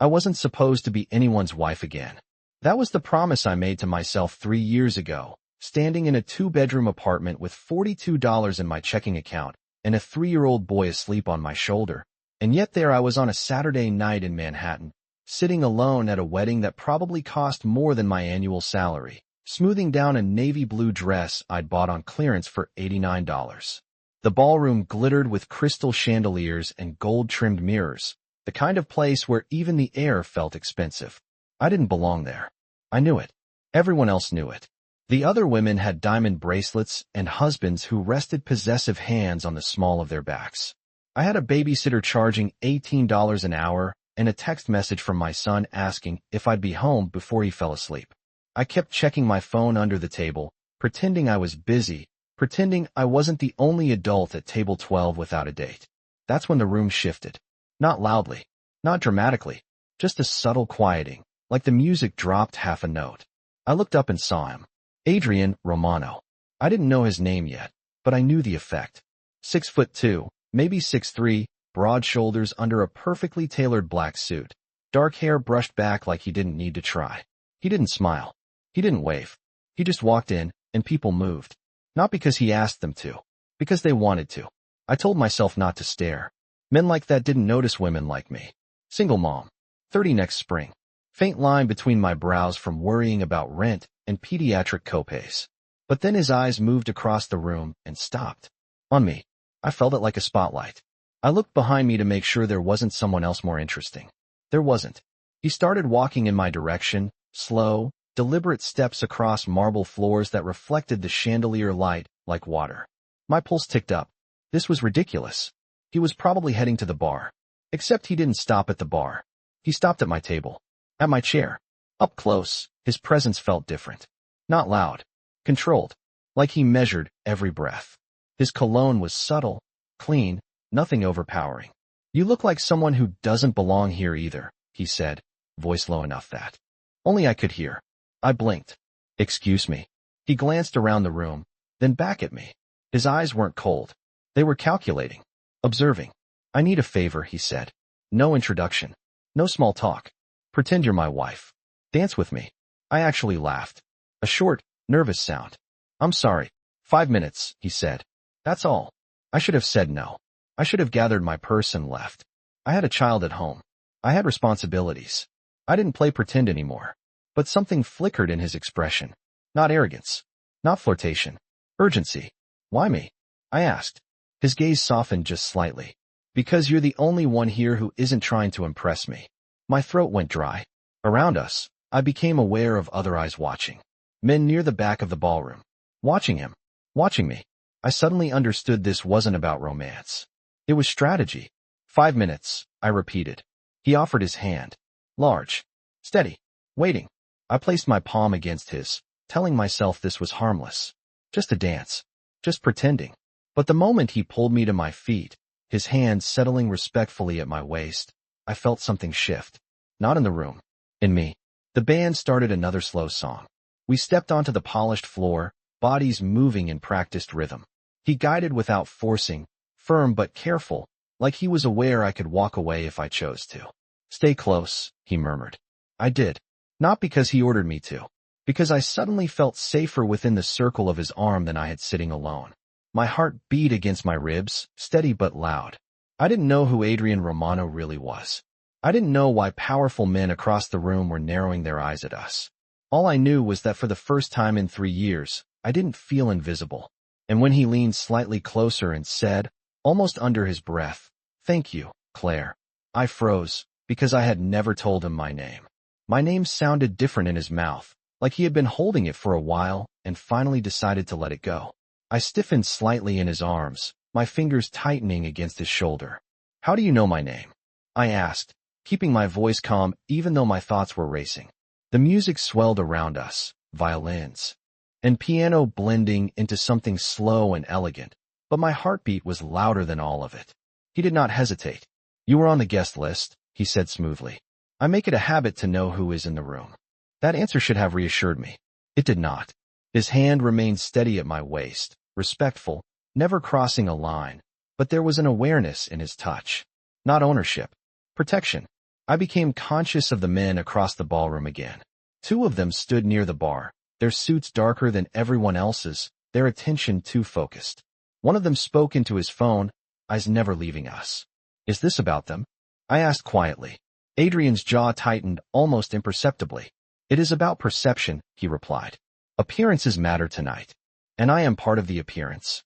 I wasn't supposed to be anyone's wife again. That was the promise I made to myself 3 years ago, standing in a two-bedroom apartment with $42 in my checking account and a 3-year-old boy asleep on my shoulder. And yet there I was on a Saturday night in Manhattan, sitting alone at a wedding that probably cost more than my annual salary, smoothing down a navy blue dress I'd bought on clearance for $89. The ballroom glittered with crystal chandeliers and gold-trimmed mirrors, the kind of place where even the air felt expensive. I didn't belong there. I knew it. Everyone else knew it. The other women had diamond bracelets and husbands who rested possessive hands on the small of their backs. I had a babysitter charging $18 an hour and a text message from my son asking if I'd be home before he fell asleep. I kept checking my phone under the table, pretending I was busy, pretending I wasn't the only adult at table 12 without a date. That's when the room shifted. Not loudly, not dramatically, just a subtle quieting, like the music dropped half a note. I looked up and saw him. Adrian Romano. I didn't know his name yet, but I knew the effect. 6'2", maybe 6'3", broad shoulders under a perfectly tailored black suit. Dark hair brushed back like he didn't need to try. He didn't smile. He didn't wave. He just walked in, and people moved. Not because he asked them to. Because they wanted to. I told myself not to stare. Men like that didn't notice women like me. Single mom. 30 next spring. Faint line between my brows from worrying about rent and pediatric copays. But then his eyes moved across the room and stopped. On me. I felt it like a spotlight. I looked behind me to make sure there wasn't someone else more interesting. There wasn't. He started walking in my direction, slow, deliberate steps across marble floors that reflected the chandelier light like water. My pulse ticked up. This was ridiculous. He was probably heading to the bar. Except he didn't stop at the bar. He stopped at my table. At my chair. Up close, his presence felt different. Not loud. Controlled. Like he measured every breath. His cologne was subtle, clean, nothing overpowering. You look like someone who doesn't belong here either, he said, voice low enough that only I could hear. I blinked. Excuse me. He glanced around the room, then back at me. His eyes weren't cold. They were calculating. Observing. I need a favor, he said. No introduction. No small talk. Pretend you're my wife. Dance with me. I actually laughed. A short, nervous sound. I'm sorry. 5 minutes, he said. That's all. I should have said no. I should have gathered my purse and left. I had a child at home. I had responsibilities. I didn't play pretend anymore. But something flickered in his expression. Not arrogance. Not flirtation. Urgency. Why me? I asked. His gaze softened just slightly. Because you're the only one here who isn't trying to impress me. My throat went dry. Around us, I became aware of other eyes watching. Men near the back of the ballroom. Watching him. Watching me. I suddenly understood this wasn't about romance. It was strategy. 5 minutes, I repeated. He offered his hand. Large. Steady. Waiting. I placed my palm against his, telling myself this was harmless. Just a dance. Just pretending. But the moment he pulled me to my feet, his hand settling respectfully at my waist, I felt something shift. Not in the room. In me. The band started another slow song. We stepped onto the polished floor, bodies moving in practiced rhythm. He guided without forcing, firm but careful, like he was aware I could walk away if I chose to. Stay close, he murmured. I did. Not because he ordered me to. Because I suddenly felt safer within the circle of his arm than I had sitting alone. My heart beat against my ribs, steady but loud. I didn't know who Adrian Romano really was. I didn't know why powerful men across the room were narrowing their eyes at us. All I knew was that for the first time in 3 years, I didn't feel invisible. And when he leaned slightly closer and said, almost under his breath, "Thank you, Claire," I froze, because I had never told him my name. My name sounded different in his mouth, like he had been holding it for a while and finally decided to let it go. I stiffened slightly in his arms, my fingers tightening against his shoulder. How do you know my name? I asked, keeping my voice calm even though my thoughts were racing. The music swelled around us, violins and piano blending into something slow and elegant, but my heartbeat was louder than all of it. He did not hesitate. You were on the guest list, he said smoothly. I make it a habit to know who is in the room. That answer should have reassured me. It did not. His hand remained steady at my waist, respectful, never crossing a line, but there was an awareness in his touch. Not ownership. Protection. I became conscious of the men across the ballroom again. Two of them stood near the bar, their suits darker than everyone else's, their attention too focused. One of them spoke into his phone, eyes never leaving us. Is this about them? I asked quietly. Adrian's jaw tightened almost imperceptibly. It is about perception, he replied. Appearances matter tonight. And I am part of the appearance.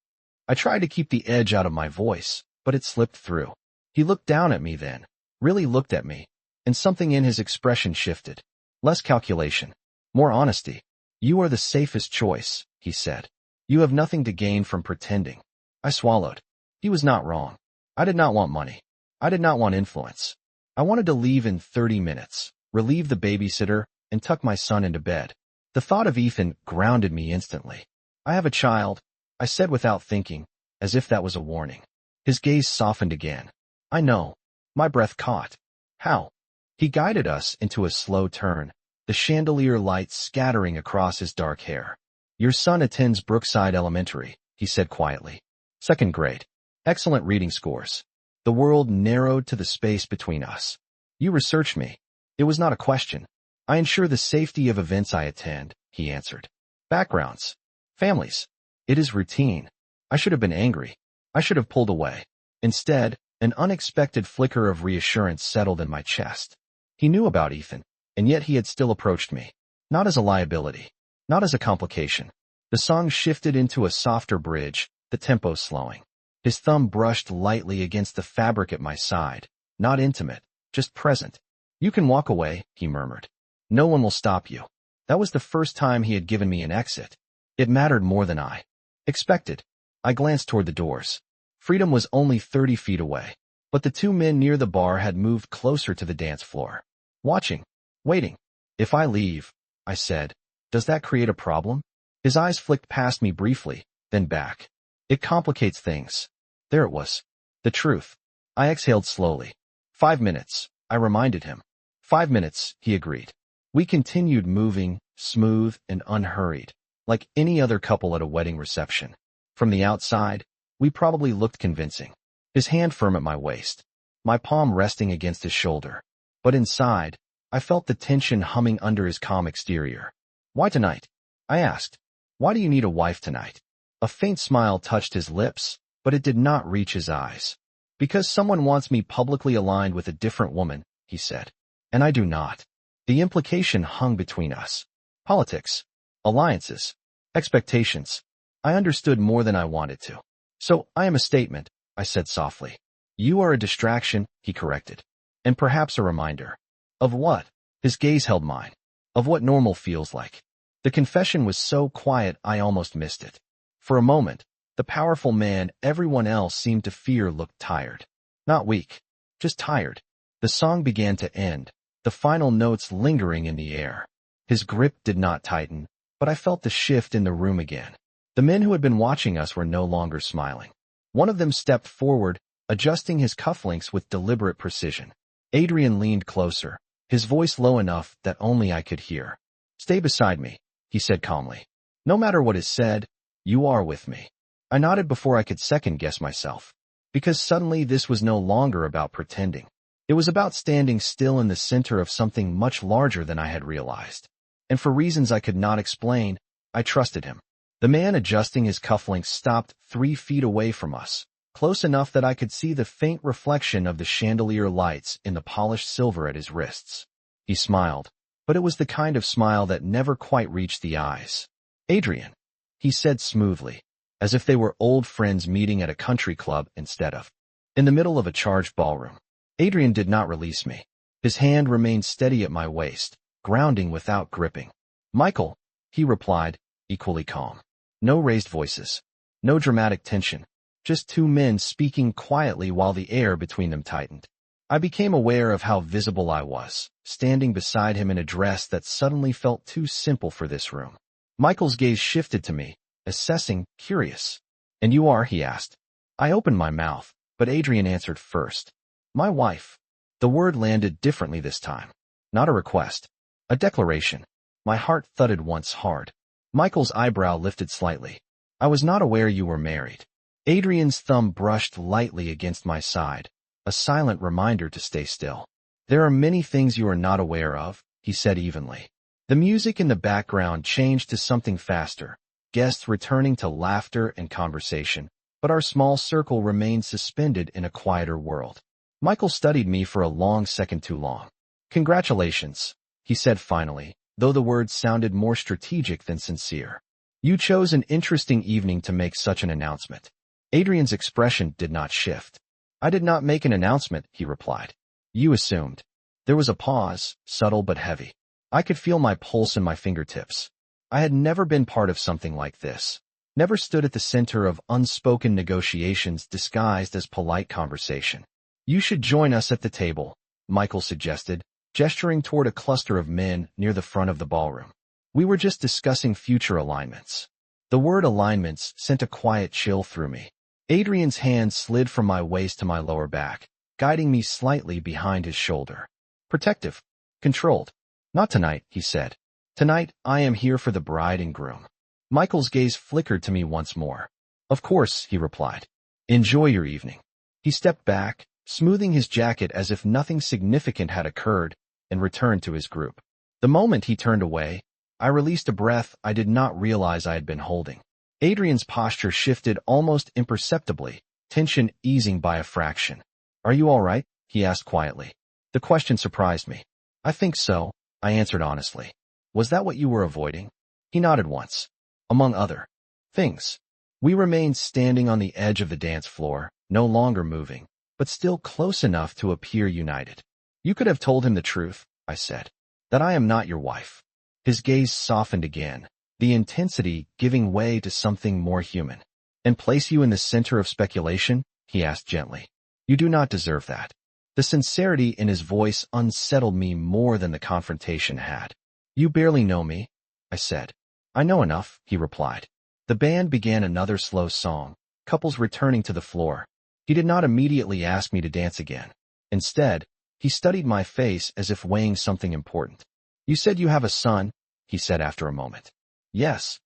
I tried to keep the edge out of my voice, but it slipped through. He looked down at me then, really looked at me, and something in his expression shifted. Less calculation, more honesty. You are the safest choice, he said. You have nothing to gain from pretending. I swallowed. He was not wrong. I did not want money. I did not want influence. I wanted to leave in 30 minutes, relieve the babysitter, and tuck my son into bed. The thought of Ethan grounded me instantly. I have a child, I said without thinking, as if that was a warning. His gaze softened again. I know. My breath caught. How? He guided us into a slow turn, the chandelier light scattering across his dark hair. Your son attends Brookside Elementary, he said quietly. 2nd grade. Excellent reading scores. The world narrowed to the space between us. You researched me. It was not a question. I ensure the safety of events I attend, he answered. Backgrounds. Families. It is routine. I should have been angry. I should have pulled away. Instead, an unexpected flicker of reassurance settled in my chest. He knew about Ethan, and yet he had still approached me. Not as a liability. Not as a complication. The song shifted into a softer bridge, the tempo slowing. His thumb brushed lightly against the fabric at my side. Not intimate, just present. You can walk away, he murmured. No one will stop you. That was the first time he had given me an exit. It mattered more than I expected. I glanced toward the doors. Freedom was only 30 feet away, but the two men near the bar had moved closer to the dance floor. Watching. Waiting. If I leave, I said, does that create a problem? His eyes flicked past me briefly, then back. It complicates things. There it was. The truth. I exhaled slowly. 5 minutes, I reminded him. 5 minutes, he agreed. We continued moving, smooth and unhurried, like any other couple at a wedding reception. From the outside, we probably looked convincing. His hand firm at my waist, my palm resting against his shoulder. But inside, I felt the tension humming under his calm exterior. Why tonight? I asked. Why do you need a wife tonight? A faint smile touched his lips, but it did not reach his eyes. Because someone wants me publicly aligned with a different woman, he said. And I do not. The implication hung between us. Politics. Alliances. Expectations. I understood more than I wanted to. So, I am a statement, I said softly. You are a distraction, he corrected. And perhaps a reminder. Of what? His gaze held mine. Of what normal feels like. The confession was so quiet I almost missed it. For a moment, the powerful man everyone else seemed to fear looked tired. Not weak, just tired. The song began to end, the final notes lingering in the air. His grip did not tighten, but I felt the shift in the room again. The men who had been watching us were no longer smiling. One of them stepped forward, adjusting his cufflinks with deliberate precision. Adrian leaned closer, his voice low enough that only I could hear. Stay beside me, he said calmly. No matter what is said, you are with me. I nodded before I could second-guess myself. Because suddenly this was no longer about pretending. It was about standing still in the center of something much larger than I had realized. And for reasons I could not explain, I trusted him. The man adjusting his cufflinks stopped 3 feet away from us, close enough that I could see the faint reflection of the chandelier lights in the polished silver at his wrists. He smiled, but it was the kind of smile that never quite reached the eyes. Adrian, he said smoothly, as if they were old friends meeting at a country club instead of in the middle of a charged ballroom. Adrian did not release me. His hand remained steady at my waist, grounding without gripping. Michael, he replied, equally calm. No raised voices. No dramatic tension. Just two men speaking quietly while the air between them tightened. I became aware of how visible I was, standing beside him in a dress that suddenly felt too simple for this room. Michael's gaze shifted to me, assessing, curious. And you are, he asked. I opened my mouth, but Adrian answered first. My wife. The word landed differently this time. Not a request. A declaration. My heart thudded once hard. Michael's eyebrow lifted slightly. I was not aware you were married. Adrian's thumb brushed lightly against my side, a silent reminder to stay still. There are many things you are not aware of, he said evenly. The music in the background changed to something faster, guests returning to laughter and conversation, but our small circle remained suspended in a quieter world. Michael studied me for a long second too long. Congratulations, he said finally, though the words sounded more strategic than sincere. You chose an interesting evening to make such an announcement. Adrian's expression did not shift. I did not make an announcement, he replied. You assumed. There was a pause, subtle but heavy. I could feel my pulse in my fingertips. I had never been part of something like this. Never stood at the center of unspoken negotiations disguised as polite conversation. You should join us at the table, Michael suggested, gesturing toward a cluster of men near the front of the ballroom. We were just discussing future alignments. The word alignments sent a quiet chill through me. Adrian's hand slid from my waist to my lower back, guiding me slightly behind his shoulder. Protective. Controlled. Not tonight, he said. Tonight, I am here for the bride and groom. Michael's gaze flickered to me once more. Of course, he replied. Enjoy your evening. He stepped back, smoothing his jacket as if nothing significant had occurred, and returned to his group. The moment he turned away, I released a breath I did not realize I had been holding. Adrian's posture shifted almost imperceptibly, tension easing by a fraction. Are you all right? He asked quietly. The question surprised me. I think so, I answered honestly. Was that what you were avoiding? He nodded once. Among other things. We remained standing on the edge of the dance floor, no longer moving, but still close enough to appear united. You could have told him the truth, I said. That I am not your wife. His gaze softened again, the intensity giving way to something more human. And place you in the center of speculation? He asked gently. You do not deserve that. The sincerity in his voice unsettled me more than the confrontation had. You barely know me, I said. I know enough, he replied. The band began another slow song, couples returning to the floor. He did not immediately ask me to dance again. Instead, he studied my face as if weighing something important. You said you have a son, he said after a moment. Yes.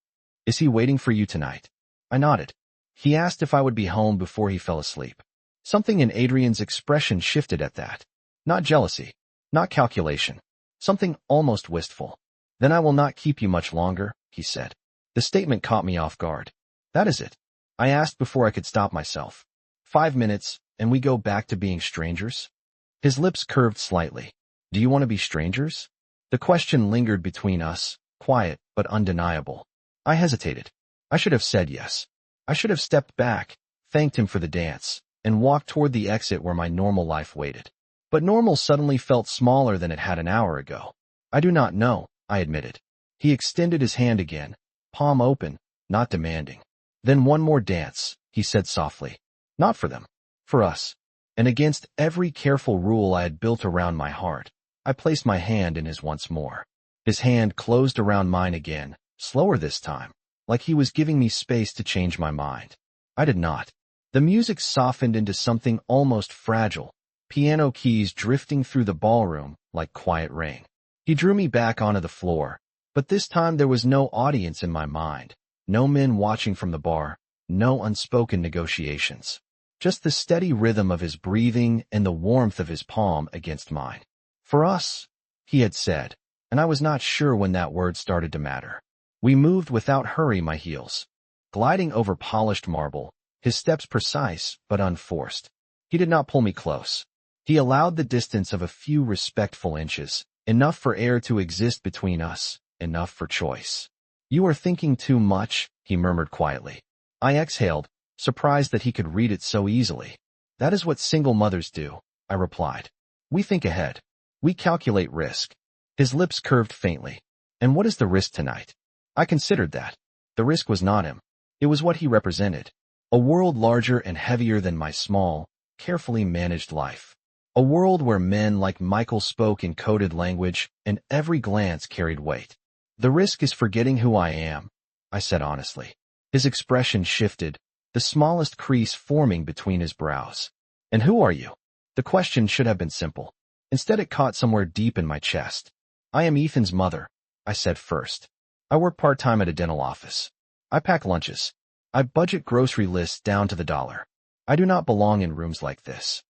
Is he waiting for you tonight? I nodded. He asked if I would be home before he fell asleep. Something in Adrian's expression shifted at that. Not jealousy, not calculation, something almost wistful. Then I will not keep you much longer, he said. The statement caught me off guard. That is it. I asked before I could stop myself. 5 minutes, and we go back to being strangers? His lips curved slightly. Do you want to be strangers? The question lingered between us, quiet but undeniable. I hesitated. I should have said yes. I should have stepped back, thanked him for the dance, and walked toward the exit where my normal life waited. But normal suddenly felt smaller than it had an hour ago. I do not know, I admitted. He extended his hand again, palm open, not demanding. Then one more dance, he said softly. Not for them. For us. And against every careful rule I had built around my heart, I placed my hand in his once more. His hand closed around mine again, slower this time, like he was giving me space to change my mind. I did not. The music softened into something almost fragile, piano keys drifting through the ballroom like quiet rain. He drew me back onto the floor, but this time there was no audience in my mind, no men watching from the bar, no unspoken negotiations. Just the steady rhythm of his breathing and the warmth of his palm against mine. For us, he had said, and I was not sure when that word started to matter. We moved without hurry, my heels, gliding over polished marble, his steps precise but unforced. He did not pull me close. He allowed the distance of a few respectful inches, enough for air to exist between us, enough for choice. You are thinking too much, he murmured quietly. I exhaled, surprised that he could read it so easily. That is what single mothers do, I replied. We think ahead. We calculate risk. His lips curved faintly. And what is the risk tonight? I considered that. The risk was not him. It was what he represented. A world larger and heavier than my small, carefully managed life. A world where men like Michael spoke in coded language and every glance carried weight. The risk is forgetting who I am, I said honestly. His expression shifted, the smallest crease forming between his brows. And who are you? The question should have been simple. Instead it caught somewhere deep in my chest. I am Ethan's mother, I said first. I work part-time at a dental office. I pack lunches. I budget grocery lists down to the dollar. I do not belong in rooms like this.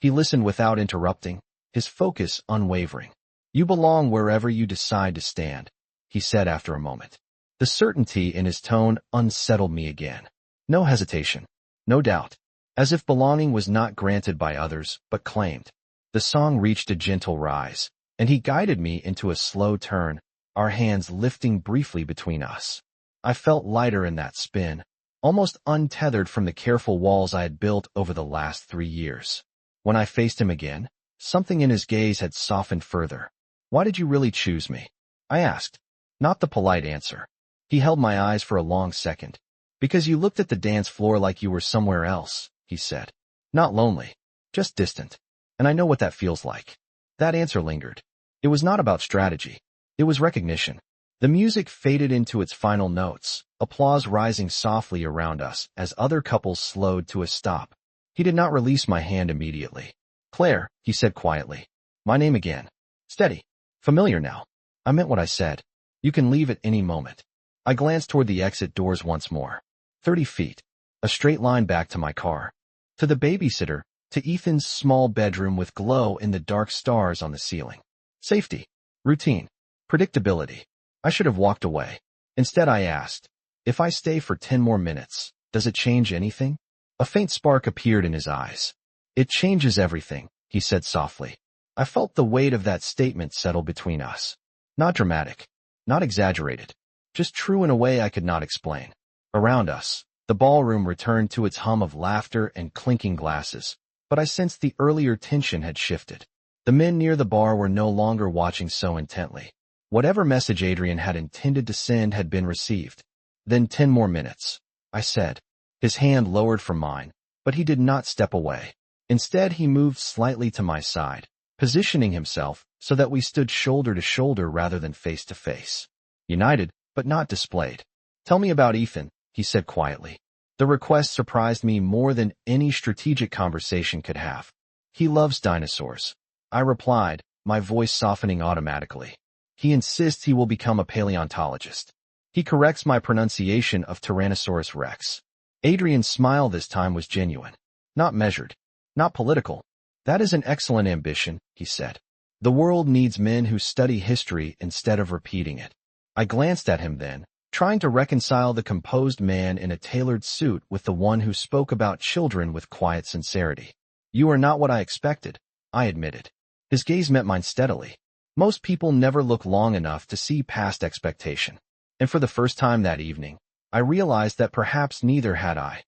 He listened without interrupting, his focus unwavering. "You belong wherever you decide to stand," he said after a moment. The certainty in his tone unsettled me again. No hesitation, no doubt, as if belonging was not granted by others, but claimed. The song reached a gentle rise, and he guided me into a slow turn, our hands lifting briefly between us. I felt lighter in that spin, almost untethered from the careful walls I had built over the last 3 years. When I faced him again, something in his gaze had softened further. "Why did you really choose me?" I asked. Not the polite answer. He held my eyes for a long second. "Because you looked at the dance floor like you were somewhere else," he said. "Not lonely, just distant. And I know what that feels like." That answer lingered. It was not about strategy. It was recognition. The music faded into its final notes, applause rising softly around us as other couples slowed to a stop. He did not release my hand immediately. "Claire," he said quietly. "My name again. Steady. Familiar now." I meant what I said. "You can leave at any moment." I glanced toward the exit doors once more. 30 feet. A straight line back to my car. To the babysitter, to Ethan's small bedroom with glow in the dark stars on the ceiling. Safety. Routine. Predictability. I should have walked away. Instead I asked, "If I stay for 10 more minutes, does it change anything?" A faint spark appeared in his eyes. "It changes everything," he said softly. I felt the weight of that statement settle between us. Not dramatic. Not exaggerated. Just true in a way I could not explain. Around us, the ballroom returned to its hum of laughter and clinking glasses, but I sensed the earlier tension had shifted. The men near the bar were no longer watching so intently. Whatever message Adrian had intended to send had been received. "Then 10 more minutes," I said. His hand lowered from mine, but he did not step away. Instead, he moved slightly to my side, positioning himself so that we stood shoulder to shoulder rather than face to face. United, but not displayed. "Tell me about Ethan," he said quietly. The request surprised me more than any strategic conversation could have. "He loves dinosaurs," I replied, my voice softening automatically. "He insists he will become a paleontologist. He corrects my pronunciation of Tyrannosaurus rex." Adrian's smile this time was genuine, not measured, not political. "That is an excellent ambition," he said. "The world needs men who study history instead of repeating it." I glanced at him then, trying to reconcile the composed man in a tailored suit with the one who spoke about children with quiet sincerity. "You are not what I expected," I admitted. His gaze met mine steadily. Most people never look long enough to see past expectation. And for the first time that evening, I realized that perhaps neither had I.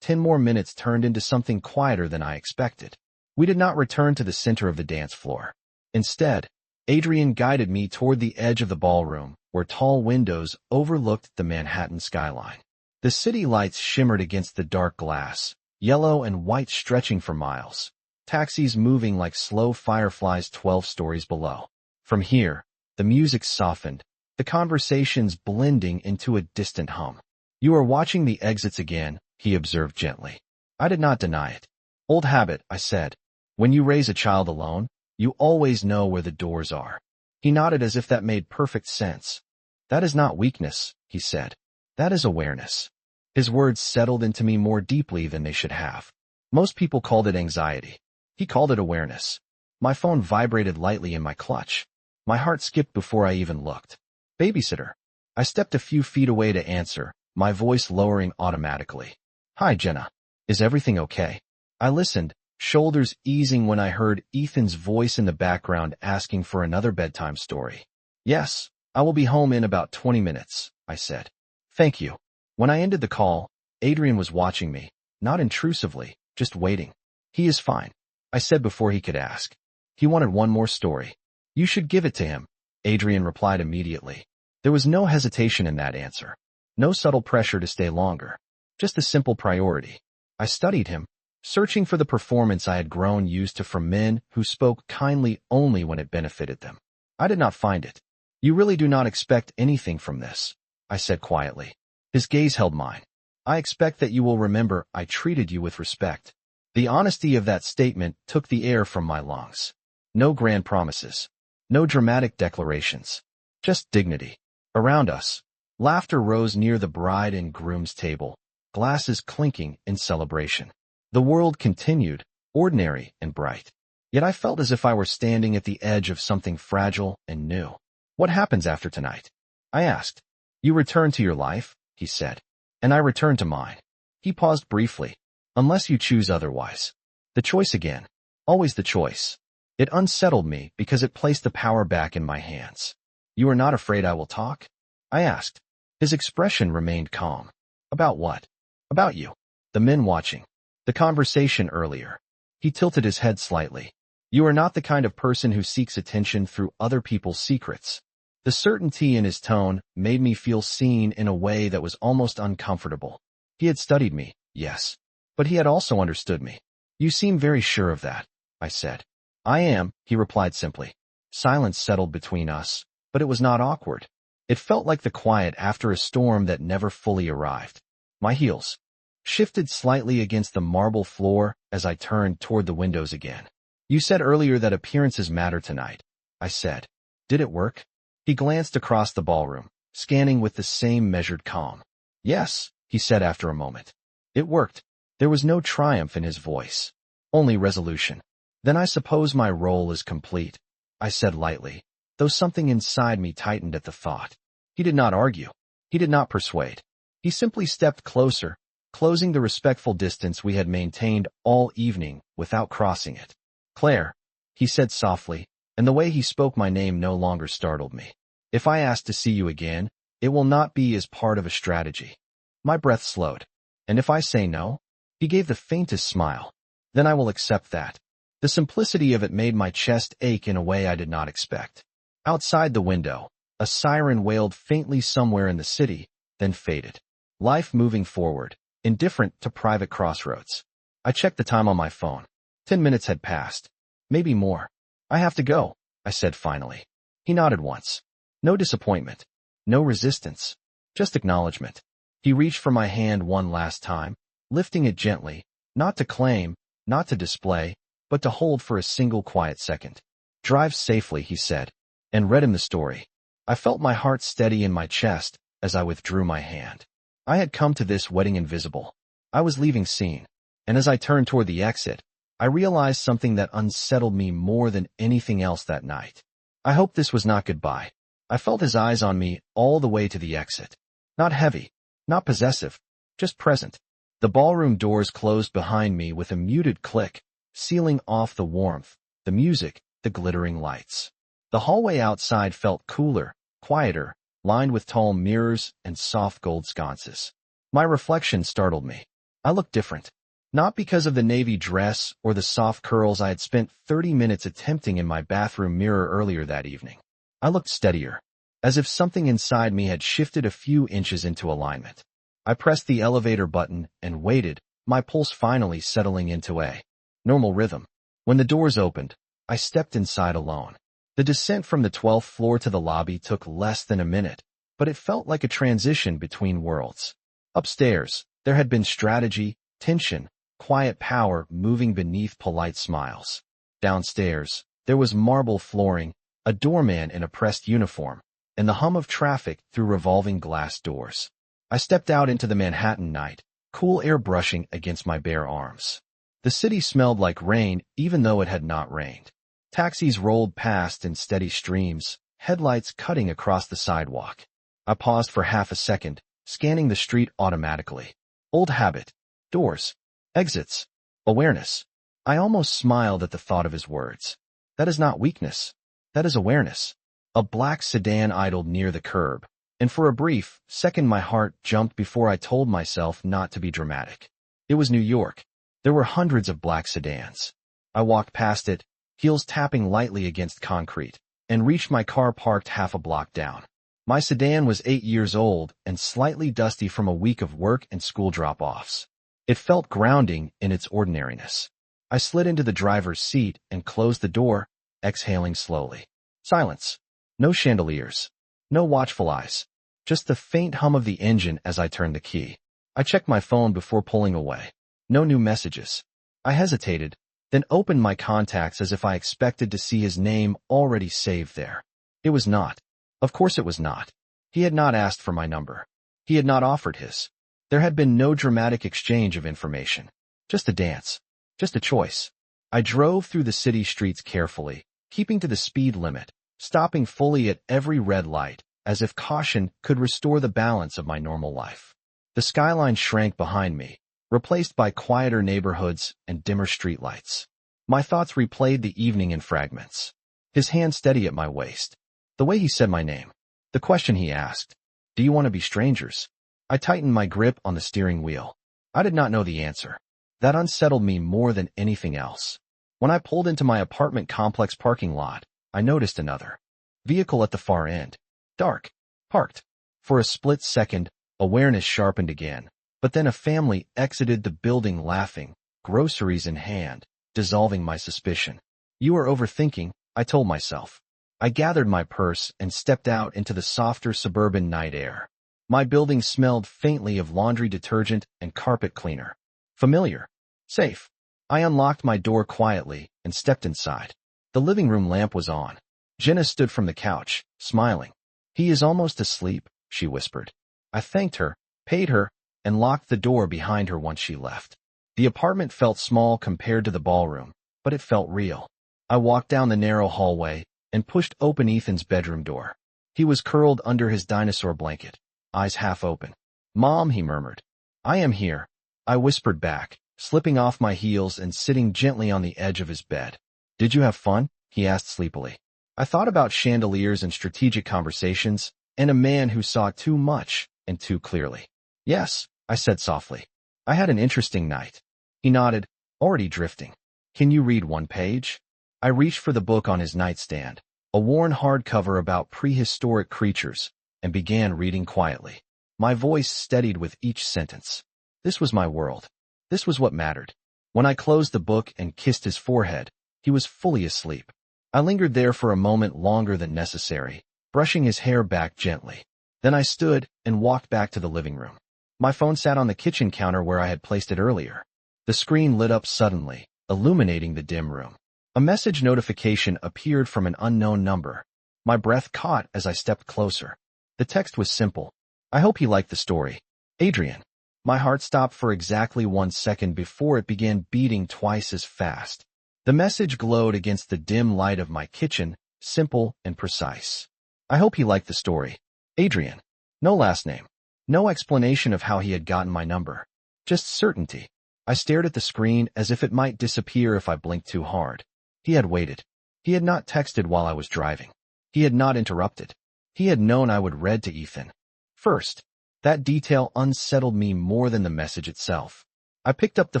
10 more minutes turned into something quieter than I expected. We did not return to the center of the dance floor. Instead, Adrian guided me toward the edge of the ballroom, where tall windows overlooked the Manhattan skyline. The city lights shimmered against the dark glass, yellow and white stretching for miles, taxis moving like slow fireflies 12 stories below. From here, the music softened, the conversations blending into a distant hum. "You are watching the exits again," he observed gently. I did not deny it. "Old habit," I said. "When you raise a child alone, you always know where the doors are." He nodded as if that made perfect sense. "That is not weakness," he said. "That is awareness." His words settled into me more deeply than they should have. Most people called it anxiety. He called it awareness. My phone vibrated lightly in my clutch. My heart skipped before I even looked. "Babysitter." I stepped a few feet away to answer, my voice lowering automatically. "Hi, Jenna. Is everything okay?" I listened, shoulders easing when I heard Ethan's voice in the background asking for another bedtime story. "Yes, I will be home in about 20 minutes, I said. "Thank you." When I ended the call, Adrian was watching me, not intrusively, just waiting. "He is fine," I said before he could ask. He wanted one more story. "You should give it to him," Adrian replied immediately. There was no hesitation in that answer. No subtle pressure to stay longer. Just a simple priority. I studied him, searching for the performance I had grown used to from men who spoke kindly only when it benefited them. I did not find it. "You really do not expect anything from this," I said quietly. His gaze held mine. "I expect that you will remember I treated you with respect." The honesty of that statement took the air from my lungs. No grand promises. No dramatic declarations. Just dignity. Around us, laughter rose near the bride and groom's table, glasses clinking in celebration. The world continued, ordinary and bright. Yet I felt as if I were standing at the edge of something fragile and new. What happens after tonight? I asked. You return to your life, he said. And I return to mine. He paused briefly. Unless you choose otherwise. The choice again. Always the choice. It unsettled me because it placed the power back in my hands. You are not afraid I will talk? I asked. His expression remained calm. About what? About you. The men watching. The conversation earlier. He tilted his head slightly. You are not the kind of person who seeks attention through other people's secrets. The certainty in his tone made me feel seen in a way that was almost uncomfortable. He had studied me, yes. But he had also understood me. You seem very sure of that, I said. I am, he replied simply. Silence settled between us, but it was not awkward. It felt like the quiet after a storm that never fully arrived. My heels shifted slightly against the marble floor as I turned toward the windows again. You said earlier that appearances matter tonight, I said. Did it work? He glanced across the ballroom, scanning with the same measured calm. Yes, he said after a moment. It worked. There was no triumph in his voice, only resolution. Then I suppose my role is complete, I said lightly, though something inside me tightened at the thought. He did not argue. He did not persuade. He simply stepped closer, closing the respectful distance we had maintained all evening without crossing it. Claire, he said softly, and the way he spoke my name no longer startled me. If I ask to see you again, it will not be as part of a strategy. My breath slowed. And if I say no? He gave the faintest smile. Then I will accept that. The simplicity of it made my chest ache in a way I did not expect. Outside the window, a siren wailed faintly somewhere in the city, then faded. Life moving forward, indifferent to private crossroads. I checked the time on my phone. 10 minutes had passed. Maybe more. I have to go, I said finally. He nodded once. No disappointment. No resistance. Just acknowledgement. He reached for my hand one last time, lifting it gently, not to claim, not to display, but to hold for a single quiet second. Drive safely, he said, and read him the story. I felt my heart steady in my chest as I withdrew my hand. I had come to this wedding invisible. I was leaving scene, and as I turned toward the exit, I realized something that unsettled me more than anything else that night. I hoped this was not goodbye. I felt his eyes on me all the way to the exit. Not heavy, not possessive, just present. The ballroom doors closed behind me with a muted click, sealing off the warmth, the music, the glittering lights. The hallway outside felt cooler, quieter, lined with tall mirrors and soft gold sconces. My reflection startled me. I looked different. Not because of the navy dress or the soft curls I had spent 30 minutes attempting in my bathroom mirror earlier that evening. I looked steadier, as if something inside me had shifted a few inches into alignment. I pressed the elevator button and waited, my pulse finally settling into a normal rhythm. When the doors opened, I stepped inside alone. The descent from the 12th floor to the lobby took less than a minute, but it felt like a transition between worlds. Upstairs, there had been strategy, tension, quiet power moving beneath polite smiles. Downstairs, there was marble flooring, a doorman in a pressed uniform, and the hum of traffic through revolving glass doors. I stepped out into the Manhattan night, cool air brushing against my bare arms. The city smelled like rain even though it had not rained. Taxis rolled past in steady streams, headlights cutting across the sidewalk. I paused for half a second, scanning the street automatically. Old habit. Doors. Exits. Awareness. I almost smiled at the thought of his words. That is not weakness. That is awareness. A black sedan idled near the curb, and for a brief second my heart jumped before I told myself not to be dramatic. It was New York. There were hundreds of black sedans. I walked past it, heels tapping lightly against concrete, and reached my car parked half a block down. My sedan was 8 years old and slightly dusty from a week of work and school drop-offs. It felt grounding in its ordinariness. I slid into the driver's seat and closed the door, exhaling slowly. Silence. No chandeliers. No watchful eyes. Just the faint hum of the engine as I turned the key. I checked my phone before pulling away. No new messages. I hesitated, then opened my contacts as if I expected to see his name already saved there. It was not. Of course it was not. He had not asked for my number. He had not offered his. There had been no dramatic exchange of information. Just a dance. Just a choice. I drove through the city streets carefully, keeping to the speed limit, stopping fully at every red light, as if caution could restore the balance of my normal life. The skyline shrank behind me, replaced by quieter neighborhoods and dimmer streetlights. My thoughts replayed the evening in fragments. His hand steady at my waist. The way he said my name. The question he asked. Do you want to be strangers? I tightened my grip on the steering wheel. I did not know the answer. That unsettled me more than anything else. When I pulled into my apartment complex parking lot, I noticed another vehicle at the far end. Dark. Parked. For a split second, awareness sharpened again, but then a family exited the building laughing, groceries in hand, dissolving my suspicion. You are overthinking, I told myself. I gathered my purse and stepped out into the softer suburban night air. My building smelled faintly of laundry detergent and carpet cleaner. Familiar. Safe. I unlocked my door quietly and stepped inside. The living room lamp was on. Jenna stood from the couch, smiling. He is almost asleep, she whispered. I thanked her, paid her, and locked the door behind her once she left. The apartment felt small compared to the ballroom, but it felt real. I walked down the narrow hallway and pushed open Ethan's bedroom door. He was curled under his dinosaur blanket, eyes half open. Mom, he murmured. I am here, I whispered back, slipping off my heels and sitting gently on the edge of his bed. Did you have fun? He asked sleepily. I thought about chandeliers and strategic conversations, and a man who saw too much and too clearly. Yes, I said softly. I had an interesting night. He nodded, already drifting. Can you read one page? I reached for the book on his nightstand, a worn hardcover about prehistoric creatures, and began reading quietly. My voice steadied with each sentence. This was my world. This was what mattered. When I closed the book and kissed his forehead, he was fully asleep. I lingered there for a moment longer than necessary, brushing his hair back gently. Then I stood and walked back to the living room. My phone sat on the kitchen counter where I had placed it earlier. The screen lit up suddenly, illuminating the dim room. A message notification appeared from an unknown number. My breath caught as I stepped closer. The text was simple. I hope he liked the story. Adrian. My heart stopped for exactly 1 second before it began beating twice as fast. The message glowed against the dim light of my kitchen, simple and precise. I hope he liked the story. Adrian. No last name. No explanation of how he had gotten my number. Just certainty. I stared at the screen as if it might disappear if I blinked too hard. He had waited. He had not texted while I was driving. He had not interrupted. He had known I would read to Ethan. First. That detail unsettled me more than the message itself. I picked up the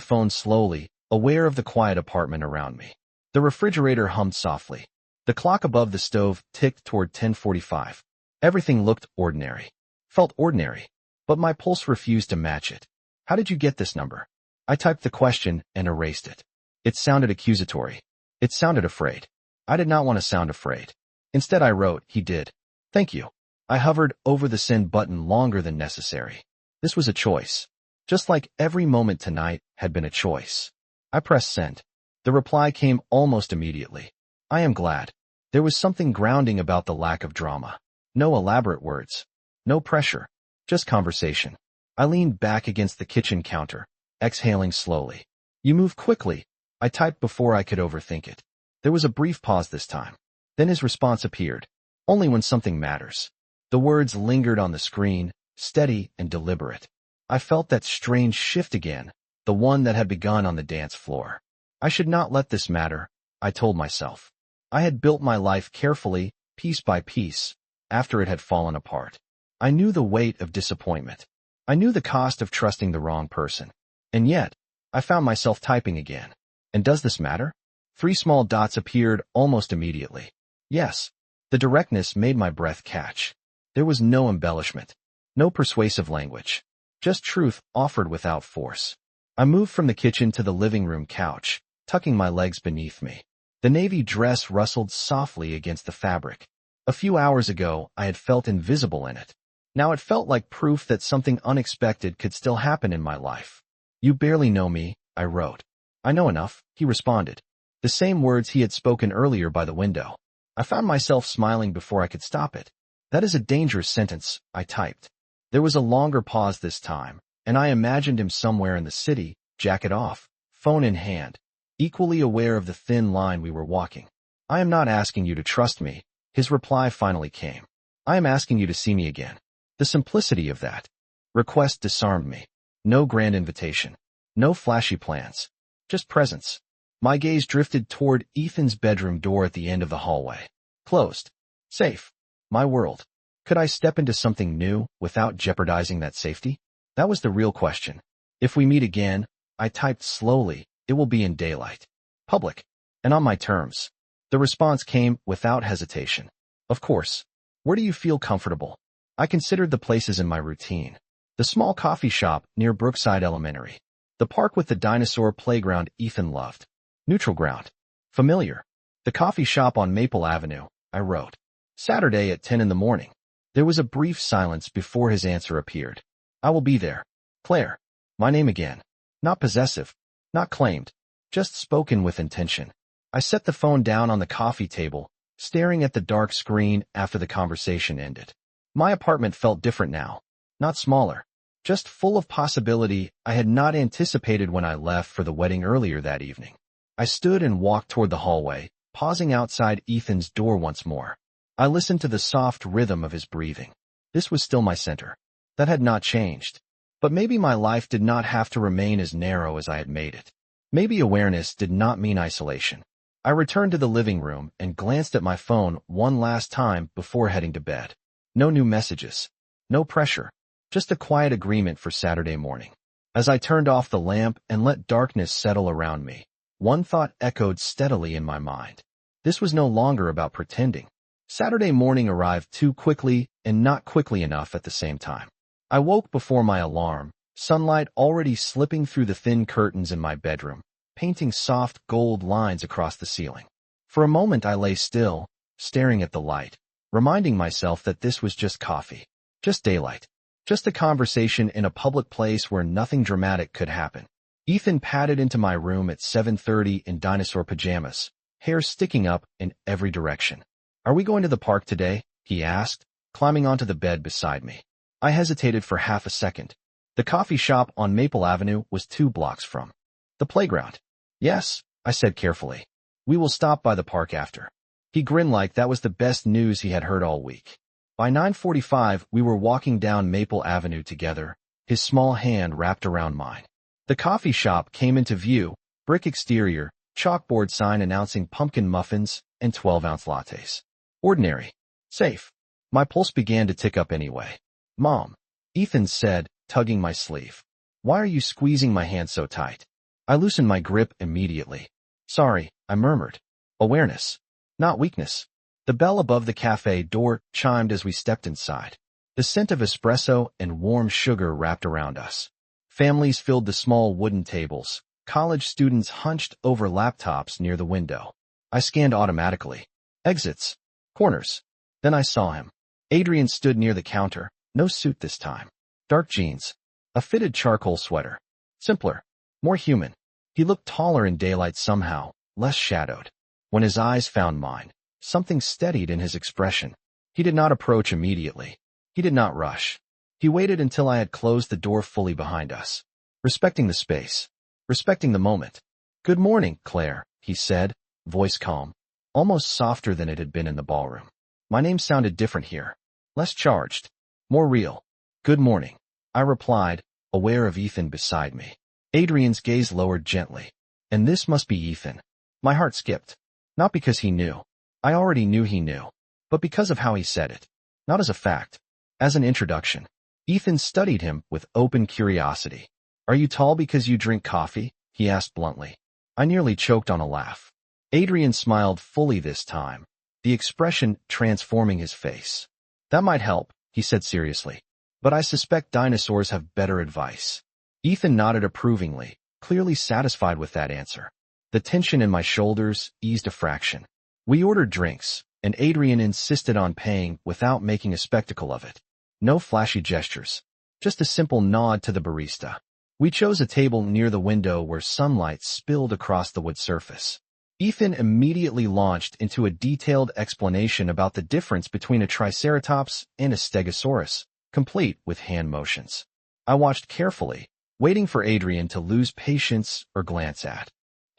phone slowly, aware of the quiet apartment around me. The refrigerator hummed softly. The clock above the stove ticked toward 10:45. Everything looked ordinary. Felt ordinary. But my pulse refused to match it. How did you get this number? I typed the question and erased it. It sounded accusatory. It sounded afraid. I did not want to sound afraid. Instead I wrote, he did. Thank you. I hovered over the send button longer than necessary. This was a choice. Just like every moment tonight had been a choice. I pressed send. The reply came almost immediately. I am glad. There was something grounding about the lack of drama. No elaborate words. No pressure. Just conversation. I leaned back against the kitchen counter, exhaling slowly. You move quickly, I typed before I could overthink it. There was a brief pause this time. Then his response appeared. Only when something matters. The words lingered on the screen, steady and deliberate. I felt that strange shift again, the one that had begun on the dance floor. I should not let this matter, I told myself. I had built my life carefully, piece by piece, after it had fallen apart. I knew the weight of disappointment. I knew the cost of trusting the wrong person. And yet, I found myself typing again. And does this matter? 3 small dots appeared almost immediately. Yes, the directness made my breath catch. There was no embellishment, no persuasive language, just truth offered without force. I moved from the kitchen to the living room couch, tucking my legs beneath me. The navy dress rustled softly against the fabric. A few hours ago, I had felt invisible in it. Now it felt like proof that something unexpected could still happen in my life. You barely know me, I wrote. I know enough, he responded. The same words he had spoken earlier by the window. I found myself smiling before I could stop it. That is a dangerous sentence, I typed. There was a longer pause this time, and I imagined him somewhere in the city, jacket off, phone in hand. equally aware of the thin line we were walking. I am not asking you to trust me. His reply finally came. I am asking you to see me again. The simplicity of that request disarmed me. No grand invitation. No flashy plans. Just presence. My gaze drifted toward Ethan's bedroom door at the end of the hallway. Closed. Safe. My world. Could I step into something new without jeopardizing that safety? That was the real question. If we meet again, I typed slowly, it will be in daylight. Public. And on my terms. The response came without hesitation. Of course. Where do you feel comfortable? I considered the places in my routine. The small coffee shop near Brookside Elementary. The park with the dinosaur playground Ethan loved. Neutral ground. Familiar. The coffee shop on Maple Avenue, I wrote. Saturday at 10 in the morning. There was a brief silence before his answer appeared. I will be there. Claire. My name again. Not possessive. Not claimed. Just spoken with intention. I set the phone down on the coffee table, staring at the dark screen after the conversation ended. My apartment felt different now. Not smaller. Just full of possibility I had not anticipated when I left for the wedding earlier that evening. I stood and walked toward the hallway, pausing outside Ethan's door once more. I listened to the soft rhythm of his breathing. This was still my center. That had not changed. But maybe my life did not have to remain as narrow as I had made it. Maybe awareness did not mean isolation. I returned to the living room and glanced at my phone one last time before heading to bed. No new messages. No pressure. Just a quiet agreement for Saturday morning. As I turned off the lamp and let darkness settle around me, one thought echoed steadily in my mind. This was no longer about pretending. Saturday morning arrived too quickly and not quickly enough at the same time. I woke before my alarm, sunlight already slipping through the thin curtains in my bedroom, painting soft gold lines across the ceiling. For a moment I lay still, staring at the light, reminding myself that this was just coffee, just daylight, just a conversation in a public place where nothing dramatic could happen. Ethan padded into my room at 7:30 in dinosaur pajamas, hair sticking up in every direction. Are we going to the park today? He asked, climbing onto the bed beside me. I hesitated for half a second. The coffee shop on Maple Avenue was 2 blocks from the playground. Yes, I said carefully. We will stop by the park after. He grinned like that was the best news he had heard all week. By 9:45, we were walking down Maple Avenue together, his small hand wrapped around mine. The coffee shop came into view, brick exterior, chalkboard sign announcing pumpkin muffins and 12-ounce lattes. Ordinary. Safe. My pulse began to tick up anyway. Mom, Ethan said, tugging my sleeve. Why are you squeezing my hand so tight? I loosened my grip immediately. Sorry, I murmured. Awareness. Not weakness. The bell above the cafe door chimed as we stepped inside. The scent of espresso and warm sugar wrapped around us. Families filled the small wooden tables. College students hunched over laptops near the window. I scanned automatically. Exits. Corners. Then I saw him. Adrian stood near the counter, no suit this time. Dark jeans. A fitted charcoal sweater. Simpler. More human. He looked taller in daylight somehow, less shadowed. When his eyes found mine, something steadied in his expression. He did not approach immediately. He did not rush. He waited until I had closed the door fully behind us. Respecting the space. Respecting the moment. Good morning, Claire, he said, voice calm, almost softer than it had been in the ballroom. My name sounded different here. Less charged. More real. Good morning, I replied, aware of Ethan beside me. Adrian's gaze lowered gently. And this must be Ethan. My heart skipped. Not because he knew. I already knew he knew. But because of how he said it. Not as a fact. As an introduction. Ethan studied him with open curiosity. Are you tall because you drink coffee? He asked bluntly. I nearly choked on a laugh. Adrian smiled fully this time, the expression transforming his face. That might help, he said seriously. But I suspect dinosaurs have better advice. Ethan nodded approvingly, clearly satisfied with that answer. The tension in my shoulders eased a fraction. We ordered drinks, and Adrian insisted on paying without making a spectacle of it. No flashy gestures. Just a simple nod to the barista. We chose a table near the window where sunlight spilled across the wood surface. Ethan immediately launched into a detailed explanation about the difference between a triceratops and a stegosaurus, complete with hand motions. I watched carefully, waiting for Adrian to lose patience or glance at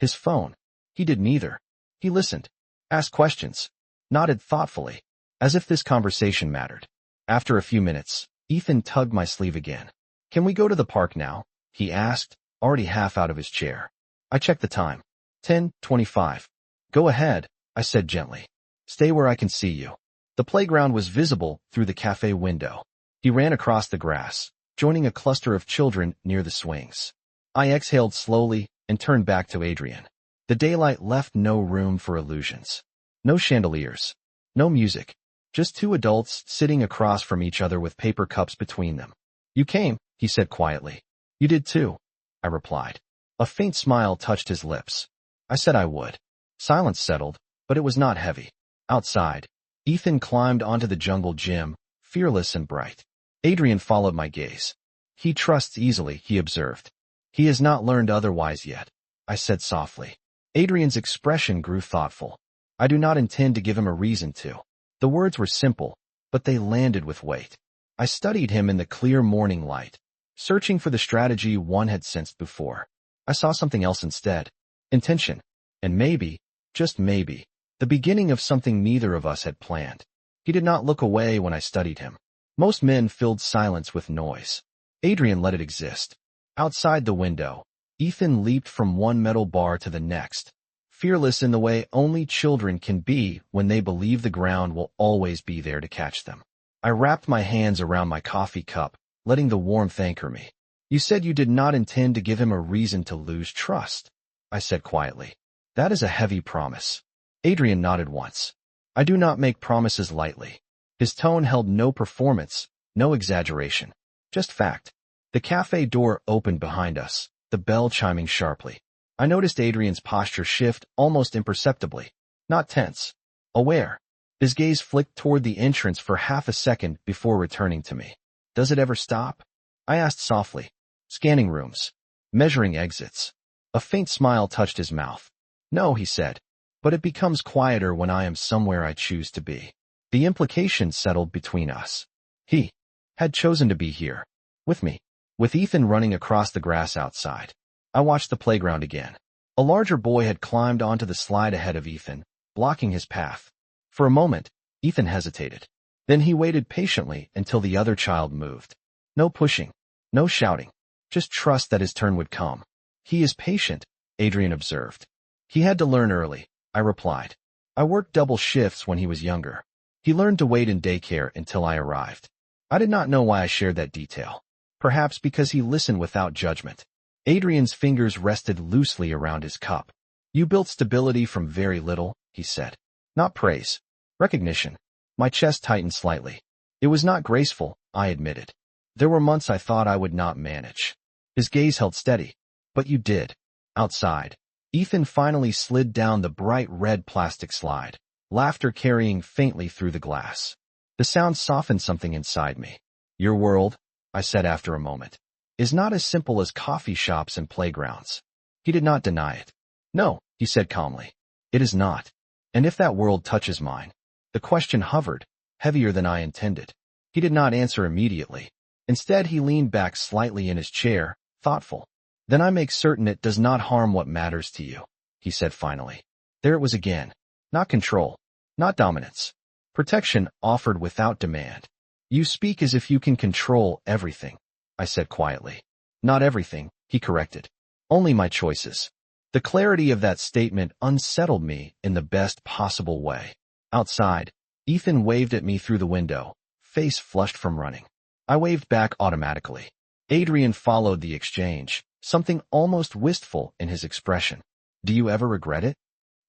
His phone. He did neither. He listened, asked questions, nodded thoughtfully, as if this conversation mattered. After a few minutes, Ethan tugged my sleeve again. "Can we go to the park now?" he asked, already half out of his chair. I checked the time. 10:25. "Go ahead," I said gently. "Stay where I can see you." The playground was visible through the cafe window. He ran across the grass, joining a cluster of children near the swings. I exhaled slowly and turned back to Adrian. The daylight left no room for illusions. No chandeliers. No music. Just two adults sitting across from each other with paper cups between them. "You came," he said quietly. "You did too," I replied. A faint smile touched his lips. I said I would. Silence settled, but it was not heavy. Outside, Ethan climbed onto the jungle gym, fearless and bright. Adrian followed my gaze. "He trusts easily," he observed. "He has not learned otherwise yet," I said softly. Adrian's expression grew thoughtful. "I do not intend to give him a reason to." The words were simple, but they landed with weight. I studied him in the clear morning light, searching for the strategy one had sensed before. I saw something else instead. Intention. And maybe, just maybe, the beginning of something neither of us had planned. He did not look away when I studied him. Most men filled silence with noise. Adrian let it exist. Outside the window, Ethan leaped from one metal bar to the next, fearless in the way only children can be when they believe the ground will always be there to catch them. I wrapped my hands around my coffee cup, letting the warmth anchor me. "You said you did not intend to give him a reason to lose trust," I said quietly. "That is a heavy promise." Adrian nodded once. "I do not make promises lightly." His tone held no performance, no exaggeration, just fact. The cafe door opened behind us, the bell chiming sharply. I noticed Adrian's posture shift almost imperceptibly. Not tense. Aware. His gaze flicked toward the entrance for half a second before returning to me. "Does it ever stop?" I asked softly. "Scanning rooms. Measuring exits." A faint smile touched his mouth. "No," he said. "But it becomes quieter when I am somewhere I choose to be." The implication settled between us. He had chosen to be here. With me. With Ethan running across the grass outside. I watched the playground again. A larger boy had climbed onto the slide ahead of Ethan, blocking his path. For a moment, Ethan hesitated. Then he waited patiently until the other child moved. No pushing. No shouting. Just trust that his turn would come. "He is patient," Adrian observed. "He had to learn early," I replied. "I worked double shifts when he was younger. He learned to wait in daycare until I arrived." I did not know why I shared that detail. Perhaps because he listened without judgment. Adrian's fingers rested loosely around his cup. "You built stability from very little," he said. "Not praise. Recognition." My chest tightened slightly. "It was not graceful," I admitted. "There were months I thought I would not manage." His gaze held steady. "But you did." Outside, Ethan finally slid down the bright red plastic slide, laughter carrying faintly through the glass. The sound softened something inside me. "Your world," I said after a moment, "is not as simple as coffee shops and playgrounds." He did not deny it. "No," he said calmly. "It is not. And if that world touches mine." The question hovered, heavier than I intended. He did not answer immediately. Instead, he leaned back slightly in his chair, thoughtful. "Then I make certain it does not harm what matters to you," he said finally. There it was again. Not control. Not dominance. Protection offered without demand. "You speak as if you can control everything," I said quietly. "Not everything," he corrected. "Only my choices." The clarity of that statement unsettled me in the best possible way. Outside, Ethan waved at me through the window, face flushed from running. I waved back automatically. Adrian followed the exchange, something almost wistful in his expression. "Do you ever regret it?"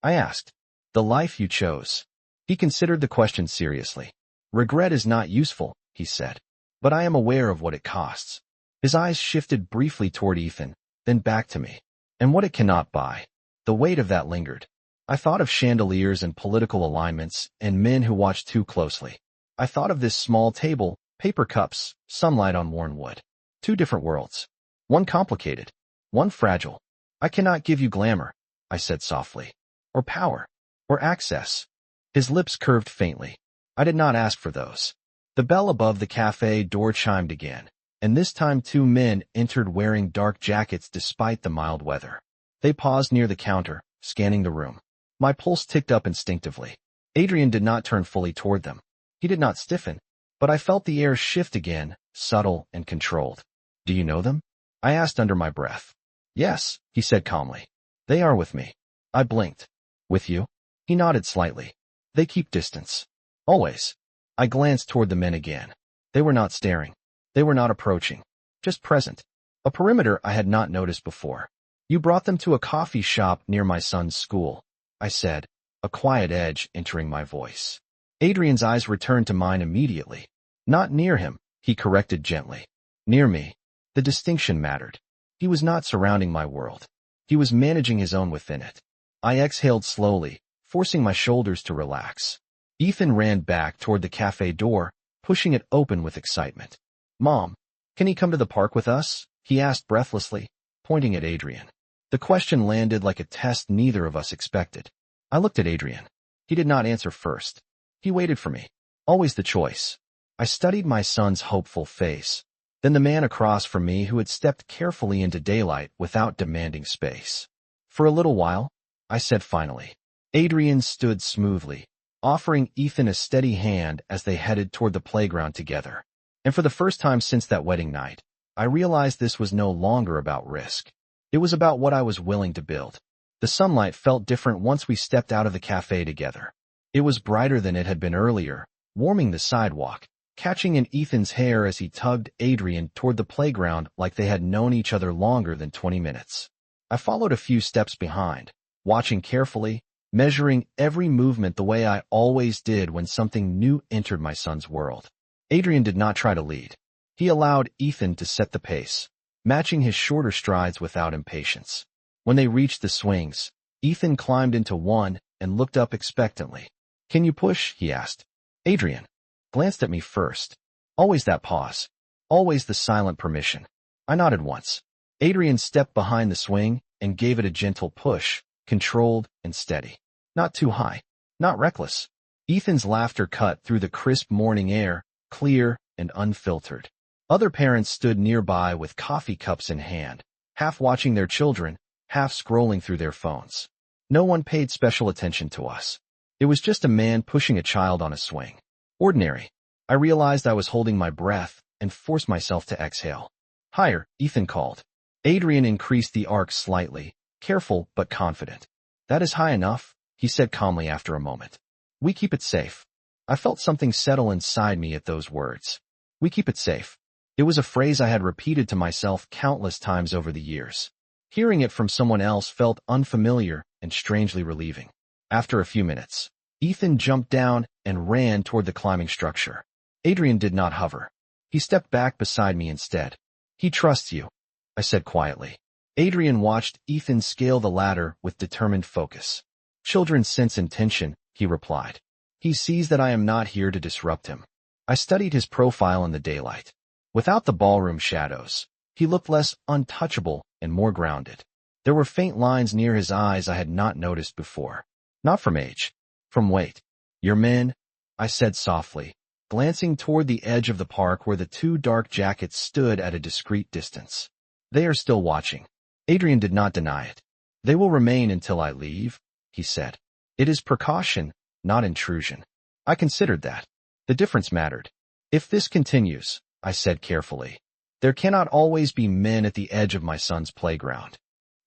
I asked. "The life you chose." He considered the question seriously. "Regret is not useful," he said. "But I am aware of what it costs." His eyes shifted briefly toward Ethan, then back to me. "And what it cannot buy." The weight of that lingered. I thought of chandeliers and political alignments and men who watched too closely. I thought of this small table, paper cups, sunlight on worn wood. Two different worlds. One complicated. One fragile. "I cannot give you glamour," I said softly. "Or power. Or access." His lips curved faintly. "I did not ask for those." The bell above the cafe door chimed again, and this time two men entered wearing dark jackets despite the mild weather. They paused near the counter, scanning the room. My pulse ticked up instinctively. Adrian did not turn fully toward them. He did not stiffen, but I felt the air shift again, subtle and controlled. Do you know them? I asked under my breath. Yes, he said calmly. They are with me. I blinked. With you? He nodded slightly. They keep distance. Always. I glanced toward the men again. They were not staring. They were not approaching. Just present. A perimeter I had not noticed before. You brought them to a coffee shop near my son's school, I said, a quiet edge entering my voice. Adrian's eyes returned to mine immediately. Not near him, he corrected gently. Near me. The distinction mattered. He was not surrounding my world. He was managing his own within it. I exhaled slowly, forcing my shoulders to relax. Ethan ran back toward the cafe door, pushing it open with excitement. Mom, can he come to the park with us? He asked breathlessly, pointing at Adrian. The question landed like a test neither of us expected. I looked at Adrian. He did not answer first. He waited for me. Always the choice. I studied my son's hopeful face, then the man across from me who had stepped carefully into daylight without demanding space. For a little while, I said finally. Adrian stood smoothly, offering Ethan a steady hand as they headed toward the playground together. And for the first time since that wedding night, I realized this was no longer about risk. It was about what I was willing to build. The sunlight felt different once we stepped out of the cafe together. It was brighter than it had been earlier, warming the sidewalk, catching in Ethan's hair as he tugged Adrian toward the playground like they had known each other longer than 20 minutes. I followed a few steps behind, watching carefully, measuring every movement the way I always did when something new entered my son's world. Adrian did not try to lead. He allowed Ethan to set the pace, matching his shorter strides without impatience. When they reached the swings, Ethan climbed into one and looked up expectantly. Can you push? He asked. Adrian glanced at me first. Always that pause. Always the silent permission. I nodded once. Adrian stepped behind the swing and gave it a gentle push, controlled and steady. Not too high. Not reckless. Ethan's laughter cut through the crisp morning air, clear and unfiltered. Other parents stood nearby with coffee cups in hand, half watching their children, half scrolling through their phones. No one paid special attention to us. It was just a man pushing a child on a swing. Ordinary. I realized I was holding my breath and forced myself to exhale. Higher, Ethan called. Adrian increased the arc slightly, careful but confident. That is high enough, he said calmly after a moment. We keep it safe. I felt something settle inside me at those words. We keep it safe. It was a phrase I had repeated to myself countless times over the years. Hearing it from someone else felt unfamiliar and strangely relieving. After a few minutes, Ethan jumped down and ran toward the climbing structure. Adrian did not hover. He stepped back beside me instead. He trusts you, I said quietly. Adrian watched Ethan scale the ladder with determined focus. Children sense intention, he replied. He sees that I am not here to disrupt him. I studied his profile in the daylight. Without the ballroom shadows, he looked less untouchable and more grounded. There were faint lines near his eyes I had not noticed before. Not from age, from weight. Your men, I said softly, glancing toward the edge of the park where the two dark jackets stood at a discreet distance. They are still watching. Adrian did not deny it. They will remain until I leave, he said. It is precaution, not intrusion. I considered that. The difference mattered. If this continues, I said carefully, there cannot always be men at the edge of my son's playground.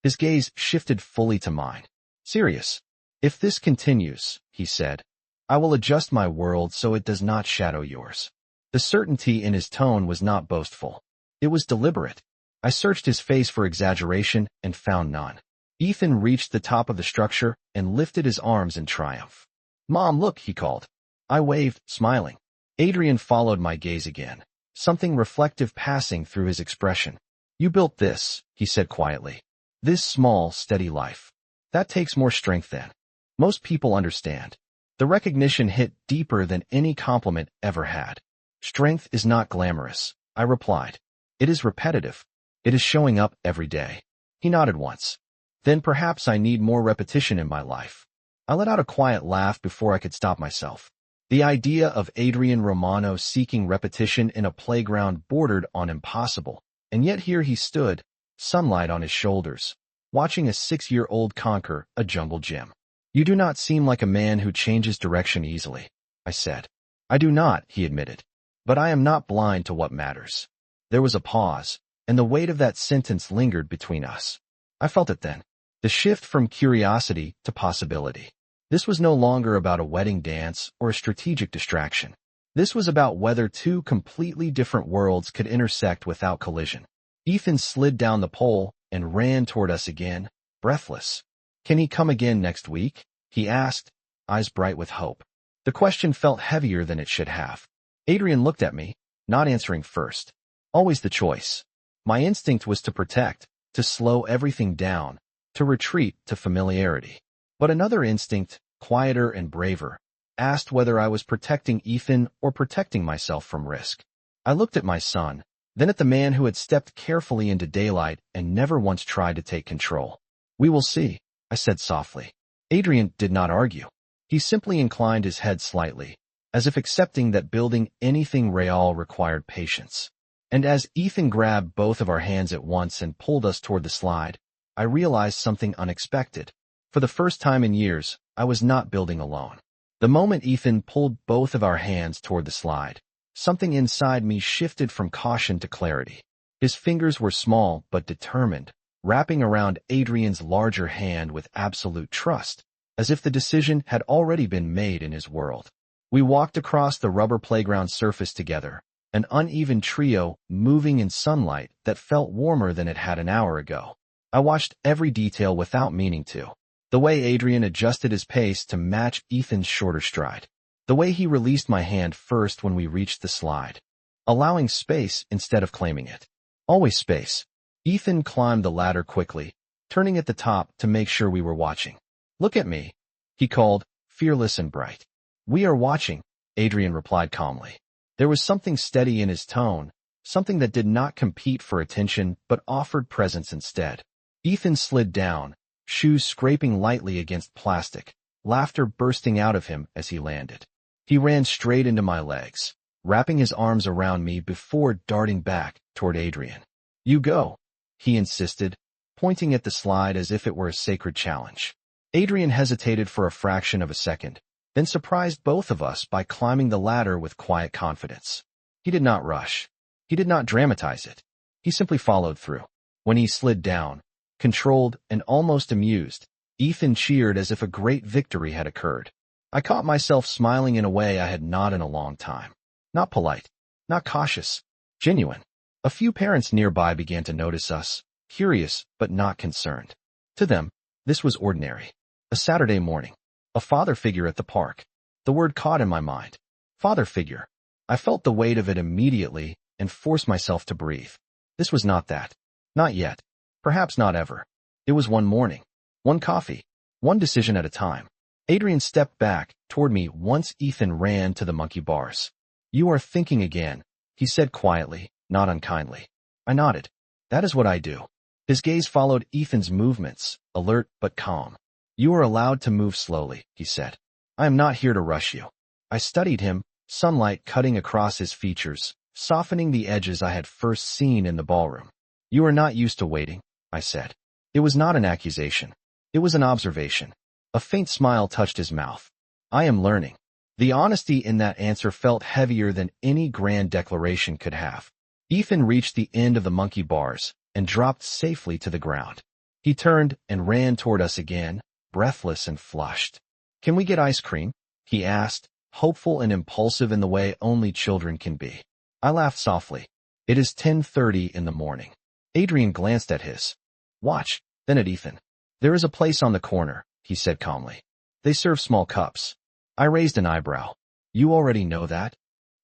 His gaze shifted fully to mine. Serious. If this continues, he said, I will adjust my world so it does not shadow yours. The certainty in his tone was not boastful. It was deliberate. I searched his face for exaggeration and found none. Ethan reached the top of the structure and lifted his arms in triumph. Mom, look, he called. I waved, smiling. Adrian followed my gaze again, something reflective passing through his expression. You built this, he said quietly. This small, steady life. That takes more strength than most people understand. The recognition hit deeper than any compliment ever had. Strength is not glamorous, I replied. It is repetitive. It is showing up every day. He nodded once. Then perhaps I need more repetition in my life. I let out a quiet laugh before I could stop myself. The idea of Adrian Romano seeking repetition in a playground bordered on impossible, and yet here he stood, sunlight on his shoulders, watching a 6-year-old conquer a jungle gym. You do not seem like a man who changes direction easily, I said. I do not, he admitted. But I am not blind to what matters. There was a pause, and the weight of that sentence lingered between us. I felt it then. The shift from curiosity to possibility. This was no longer about a wedding dance or a strategic distraction. This was about whether two completely different worlds could intersect without collision. Ethan slid down the pole and ran toward us again, breathless. Can he come again next week? He asked, eyes bright with hope. The question felt heavier than it should have. Adrian looked at me, not answering first. Always the choice. My instinct was to protect, to slow everything down, to retreat to familiarity. But another instinct, quieter and braver, asked whether I was protecting Ethan or protecting myself from risk. I looked at my son, then at the man who had stepped carefully into daylight and never once tried to take control. We will see, I said softly. Adrian did not argue. He simply inclined his head slightly, as if accepting that building anything real required patience. And as Ethan grabbed both of our hands at once and pulled us toward the slide, I realized something unexpected. For the first time in years, I was not building alone. The moment Ethan pulled both of our hands toward the slide, something inside me shifted from caution to clarity. His fingers were small but determined, wrapping around Adrian's larger hand with absolute trust, as if the decision had already been made in his world. We walked across the rubber playground surface together, an uneven trio moving in sunlight that felt warmer than it had an hour ago. I watched every detail without meaning to. The way Adrian adjusted his pace to match Ethan's shorter stride. The way he released my hand first when we reached the slide, allowing space instead of claiming it. Always space. Ethan climbed the ladder quickly, turning at the top to make sure we were watching. Look at me, he called, fearless and bright. We are watching, Adrian replied calmly. There was something steady in his tone, something that did not compete for attention but offered presence instead. Ethan slid down, shoes scraping lightly against plastic, laughter bursting out of him as he landed. He ran straight into my legs, wrapping his arms around me before darting back toward Adrian. You go, he insisted, pointing at the slide as if it were a sacred challenge. Adrian hesitated for a fraction of a second, then surprised both of us by climbing the ladder with quiet confidence. He did not rush. He did not dramatize it. He simply followed through. When he slid down, controlled and almost amused, Ethan cheered as if a great victory had occurred. I caught myself smiling in a way I had not in a long time. Not polite, not cautious, genuine. A few parents nearby began to notice us, curious but not concerned. To them, this was ordinary. A Saturday morning. A father figure at the park. The word caught in my mind. Father figure. I felt the weight of it immediately and forced myself to breathe. This was not that. Not yet. Perhaps not ever. It was one morning. One coffee. One decision at a time. Adrian stepped back toward me once Ethan ran to the monkey bars. You are thinking again, he said quietly, not unkindly. I nodded. That is what I do. His gaze followed Ethan's movements, alert but calm. You are allowed to move slowly, he said. I am not here to rush you. I studied him, sunlight cutting across his features, softening the edges I had first seen in the ballroom. You are not used to waiting, I said. It was not an accusation. It was an observation. A faint smile touched his mouth. I am learning. The honesty in that answer felt heavier than any grand declaration could have. Ethan reached the end of the monkey bars and dropped safely to the ground. He turned and ran toward us again, breathless and flushed. Can we get ice cream? He asked, hopeful and impulsive in the way only children can be. I laughed softly. It is 10:30 in the morning. Adrian glanced at his watch, then at Ethan. There is a place on the corner, he said calmly. They serve small cups. I raised an eyebrow. You already know that?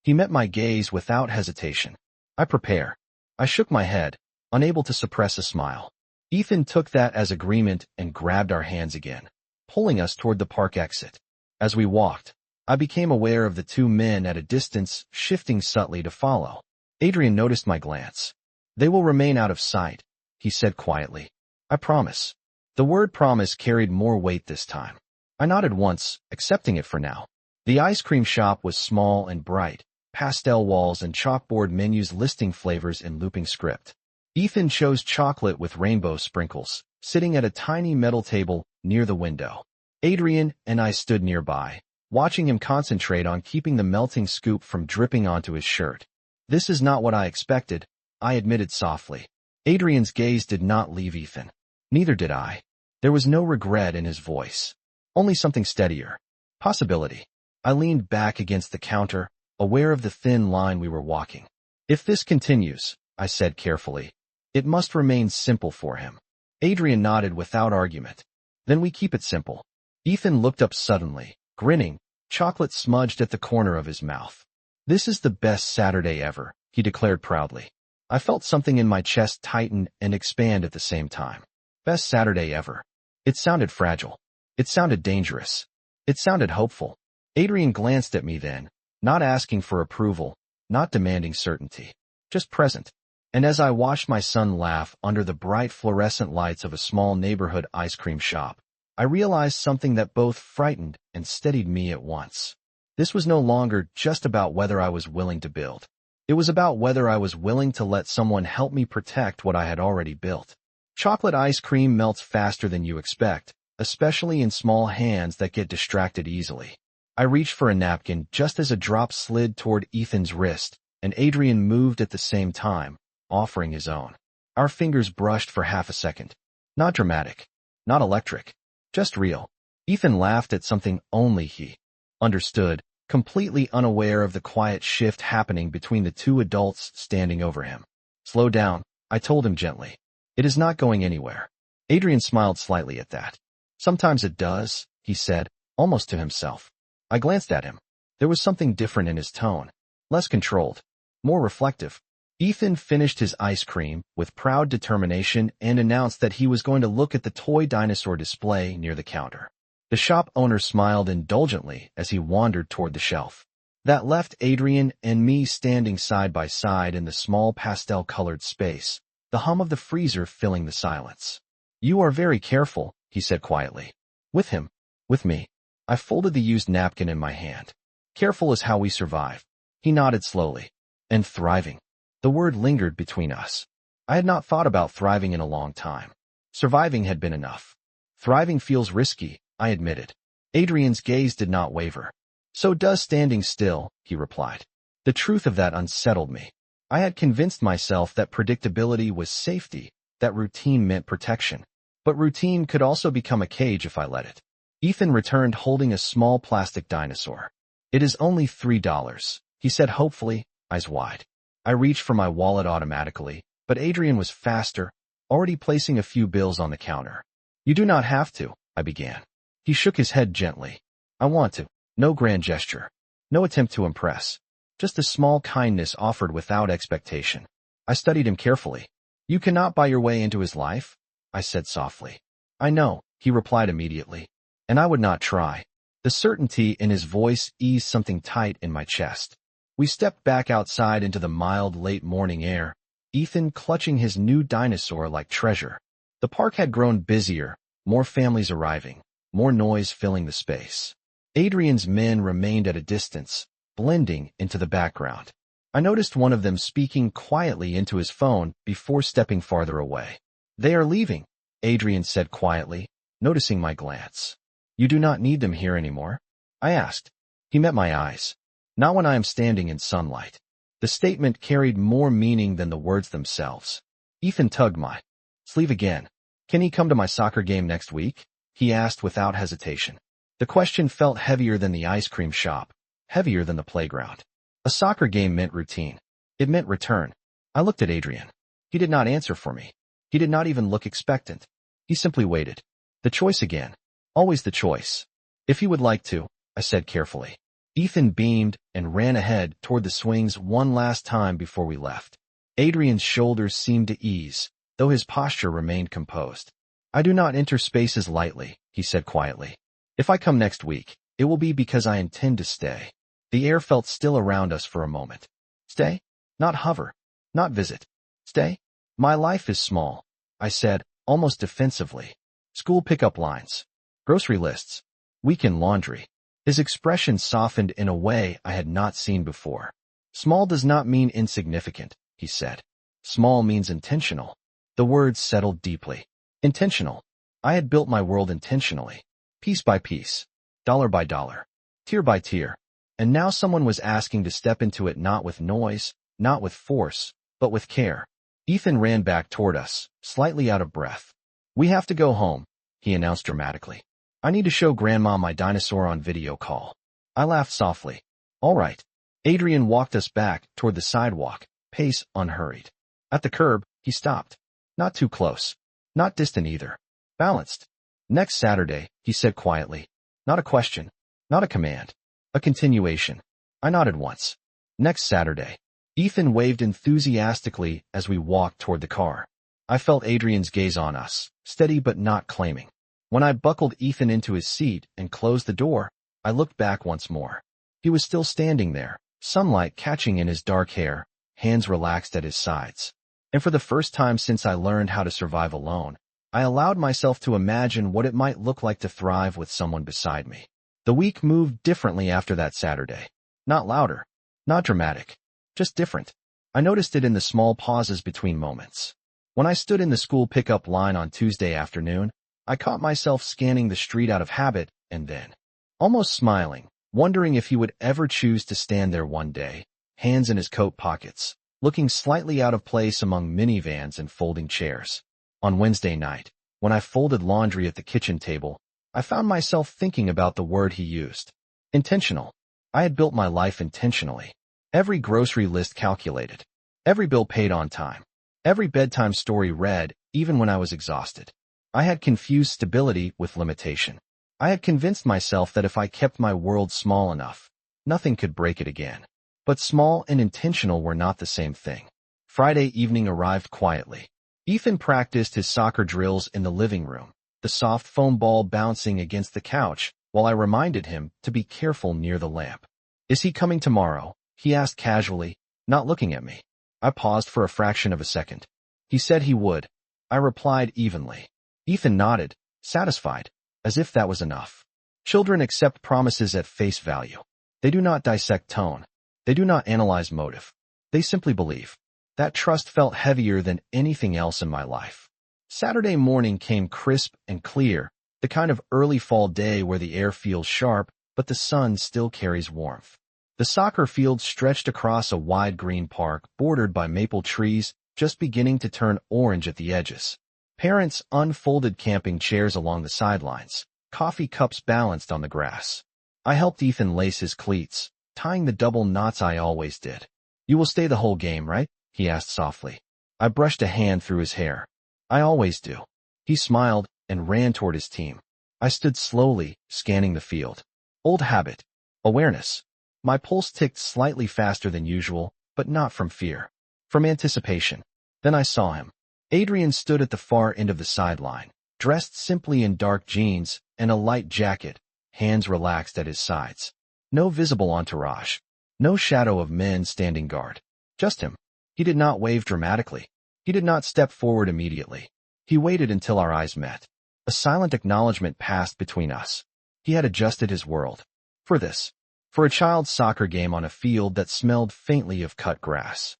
He met my gaze without hesitation. I prepare. I shook my head, unable to suppress a smile. Ethan took that as agreement and grabbed our hands again, pulling us toward the park exit. As we walked, I became aware of the two men at a distance shifting subtly to follow. Adrian noticed my glance. They will remain out of sight, he said quietly. I promise. The word promise carried more weight this time. I nodded once, accepting it for now. The ice cream shop was small and bright, pastel walls and chalkboard menus listing flavors in looping script. Ethan chose chocolate with rainbow sprinkles, sitting at a tiny metal table near the window. Adrian and I stood nearby, watching him concentrate on keeping the melting scoop from dripping onto his shirt. "This is not what I expected," I admitted softly. Adrian's gaze did not leave Ethan. Neither did I. There was no regret in his voice. Only something steadier. Possibility. I leaned back against the counter, aware of the thin line we were walking. "If this continues," I said carefully, "it must remain simple for him." Adrian nodded without argument. "Then we keep it simple." Ethan looked up suddenly, grinning, chocolate smudged at the corner of his mouth. "This is the best Saturday ever," he declared proudly. I felt something in my chest tighten and expand at the same time. Best Saturday ever. It sounded fragile. It sounded dangerous. It sounded hopeful. Adrian glanced at me then, not asking for approval, not demanding certainty, just present. And as I watched my son laugh under the bright fluorescent lights of a small neighborhood ice cream shop, I realized something that both frightened and steadied me at once. This was no longer just about whether I was willing to build. It was about whether I was willing to let someone help me protect what I had already built. Chocolate ice cream melts faster than you expect, especially in small hands that get distracted easily. I reached for a napkin just as a drop slid toward Ethan's wrist, and Adrian moved at the same time, offering his own. Our fingers brushed for half a second. Not dramatic. Not electric. Just real. Ethan laughed at something only he understood, completely unaware of the quiet shift happening between the two adults standing over him. "Slow down," I told him gently. "It is not going anywhere." Adrian smiled slightly at that. "Sometimes it does," he said, almost to himself. I glanced at him. There was something different in his tone. Less controlled. More reflective. Ethan finished his ice cream with proud determination and announced that he was going to look at the toy dinosaur display near the counter. The shop owner smiled indulgently as he wandered toward the shelf. That left Adrian and me standing side by side in the small pastel-colored space, the hum of the freezer filling the silence. "You are very careful," he said quietly. "With him. With me." I folded the used napkin in my hand. "Careful is how we survive." He nodded slowly. "And thriving." The word lingered between us. I had not thought about thriving in a long time. Surviving had been enough. Thriving feels risky, I admitted. Adrian's gaze did not waver. "So does standing still," he replied. The truth of that unsettled me. I had convinced myself that predictability was safety, that routine meant protection. But routine could also become a cage if I let it. Ethan returned holding a small plastic dinosaur. "It is only $3, he said hopefully, eyes wide. I reached for my wallet automatically, but Adrian was faster, already placing a few bills on the counter. "You do not have to," I began. He shook his head gently. "I want to." No grand gesture. No attempt to impress. Just a small kindness offered without expectation. I studied him carefully. "You cannot buy your way into his life," I said softly. "I know," he replied immediately. And I would not try. The certainty in his voice eased something tight in my chest. We stepped back outside into the mild late morning air, Ethan clutching his new dinosaur like treasure. The park had grown busier, more families arriving, more noise filling the space. Adrian's men remained at a distance, blending into the background. I noticed one of them speaking quietly into his phone before stepping farther away. "They are leaving," Adrian said quietly, noticing my glance. "You do not need them here anymore?" I asked. He met my eyes. "Not when I am standing in sunlight." The statement carried more meaning than the words themselves. Ethan tugged my sleeve again. "Can he come to my soccer game next week?" he asked without hesitation. The question felt heavier than the ice cream shop, heavier than the playground. A soccer game meant routine. It meant return. I looked at Adrian. He did not answer for me. He did not even look expectant. He simply waited. The choice again. Always the choice. "If he would like to," I said carefully. Ethan beamed and ran ahead toward the swings one last time before we left. Adrian's shoulders seemed to ease, though his posture remained composed. "I do not enter spaces lightly," he said quietly. "If I come next week, it will be because I intend to stay." The air felt still around us for a moment. Stay? Not hover. Not visit. Stay? "My life is small," I said, almost defensively. "School pickup lines. Grocery lists. Weekend laundry." His expression softened in a way I had not seen before. "Small does not mean insignificant," he said. "Small means intentional." The words settled deeply. Intentional. I had built my world intentionally. Piece by piece. Dollar by dollar. Tier by tier. And now someone was asking to step into it not with noise, not with force, but with care. Ethan ran back toward us, slightly out of breath. "We have to go home," he announced dramatically. "I need to show Grandma my dinosaur on video call." I laughed softly. "All right." Adrian walked us back toward the sidewalk, pace unhurried. At the curb, he stopped. Not too close. Not distant either. Balanced. "Next Saturday," he said quietly. Not a question. Not a command. A continuation. I nodded once. "Next Saturday." Ethan waved enthusiastically as we walked toward the car. I felt Adrian's gaze on us, steady but not claiming. When I buckled Ethan into his seat and closed the door, I looked back once more. He was still standing there, sunlight catching in his dark hair, hands relaxed at his sides. And for the first time since I learned how to survive alone, I allowed myself to imagine what it might look like to thrive with someone beside me. The week moved differently after that Saturday. Not louder, not dramatic, just different. I noticed it in the small pauses between moments. When I stood in the school pickup line on Tuesday afternoon, I caught myself scanning the street out of habit and then, almost smiling, wondering if he would ever choose to stand there one day, hands in his coat pockets, looking slightly out of place among minivans and folding chairs. On Wednesday night, when I folded laundry at the kitchen table, I found myself thinking about the word he used. Intentional. I had built my life intentionally. Every grocery list calculated. Every bill paid on time. Every bedtime story read, even when I was exhausted. I had confused stability with limitation. I had convinced myself that if I kept my world small enough, nothing could break it again. But small and intentional were not the same thing. Friday evening arrived quietly. Ethan practiced his soccer drills in the living room, the soft foam ball bouncing against the couch, while I reminded him to be careful near the lamp. "Is he coming tomorrow?" he asked casually, not looking at me. I paused for a fraction of a second. "He said he would," I replied evenly. Ethan nodded, satisfied, as if that was enough. Children accept promises at face value. They do not dissect tone. They do not analyze motive. They simply believe. That trust felt heavier than anything else in my life. Saturday morning came crisp and clear, the kind of early fall day where the air feels sharp, but the sun still carries warmth. The soccer field stretched across a wide green park bordered by maple trees, just beginning to turn orange at the edges. Parents unfolded camping chairs along the sidelines, coffee cups balanced on the grass. I helped Ethan lace his cleats, tying the double knots I always did. "You will stay the whole game, right?" he asked softly. I brushed a hand through his hair. "I always do." He smiled and ran toward his team. I stood slowly, scanning the field. Old habit. Awareness. My pulse ticked slightly faster than usual, but not from fear. From anticipation. Then I saw him. Adrian stood at the far end of the sideline, dressed simply in dark jeans and a light jacket, hands relaxed at his sides. No visible entourage. No shadow of men standing guard. Just him. He did not wave dramatically. He did not step forward immediately. He waited until our eyes met. A silent acknowledgement passed between us. He had adjusted his world. For this. For a child's soccer game on a field that smelled faintly of cut grass.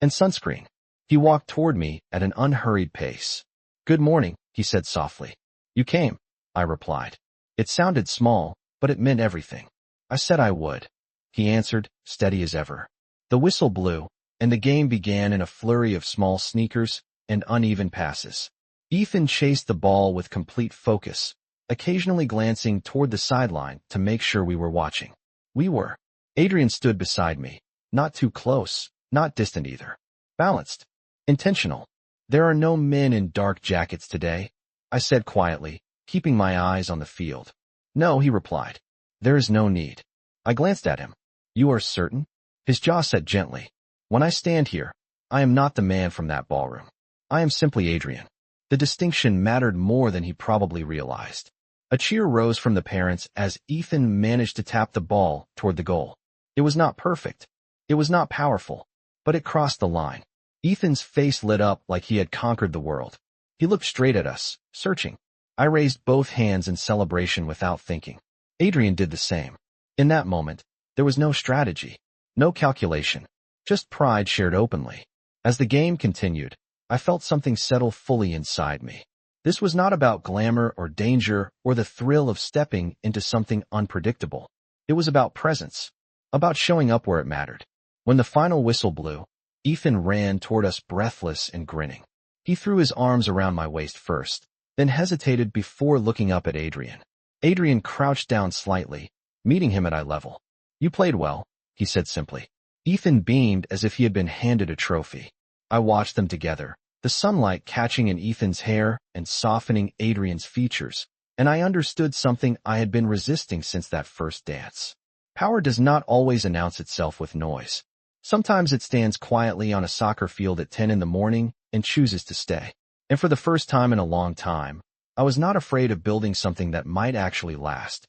And sunscreen. He walked toward me at an unhurried pace. "Good morning," he said softly. "You came," I replied. It sounded small, but it meant everything. "I said I would," he answered, steady as ever. The whistle blew, and the game began in a flurry of small sneakers and uneven passes. Ethan chased the ball with complete focus, occasionally glancing toward the sideline to make sure we were watching. We were. Adrian stood beside me, not too close, not distant either. Balanced. Intentional. "There are no men in dark jackets today," I said quietly, keeping my eyes on the field. "No," he replied. "There is no need." I glanced at him. "You are certain?" His jaw set gently. "When I stand here, I am not the man from that ballroom. I am simply Adrian." The distinction mattered more than he probably realized. A cheer rose from the parents as Ethan managed to tap the ball toward the goal. It was not perfect. It was not powerful, but it crossed the line. Ethan's face lit up like he had conquered the world. He looked straight at us, searching. I raised both hands in celebration without thinking. Adrian did the same. In that moment, there was no strategy, no calculation, just pride shared openly. As the game continued, I felt something settle fully inside me. This was not about glamour or danger or the thrill of stepping into something unpredictable. It was about presence, about showing up where it mattered. When the final whistle blew, Ethan ran toward us breathless and grinning. He threw his arms around my waist first, then hesitated before looking up at Adrian. Adrian crouched down slightly, meeting him at eye level. "You played well," he said simply. Ethan beamed as if he had been handed a trophy. I watched them together, the sunlight catching in Ethan's hair and softening Adrian's features, and I understood something I had been resisting since that first dance. Power does not always announce itself with noise. Sometimes it stands quietly on a soccer field at 10 in the morning and chooses to stay. And for the first time in a long time, I was not afraid of building something that might actually last.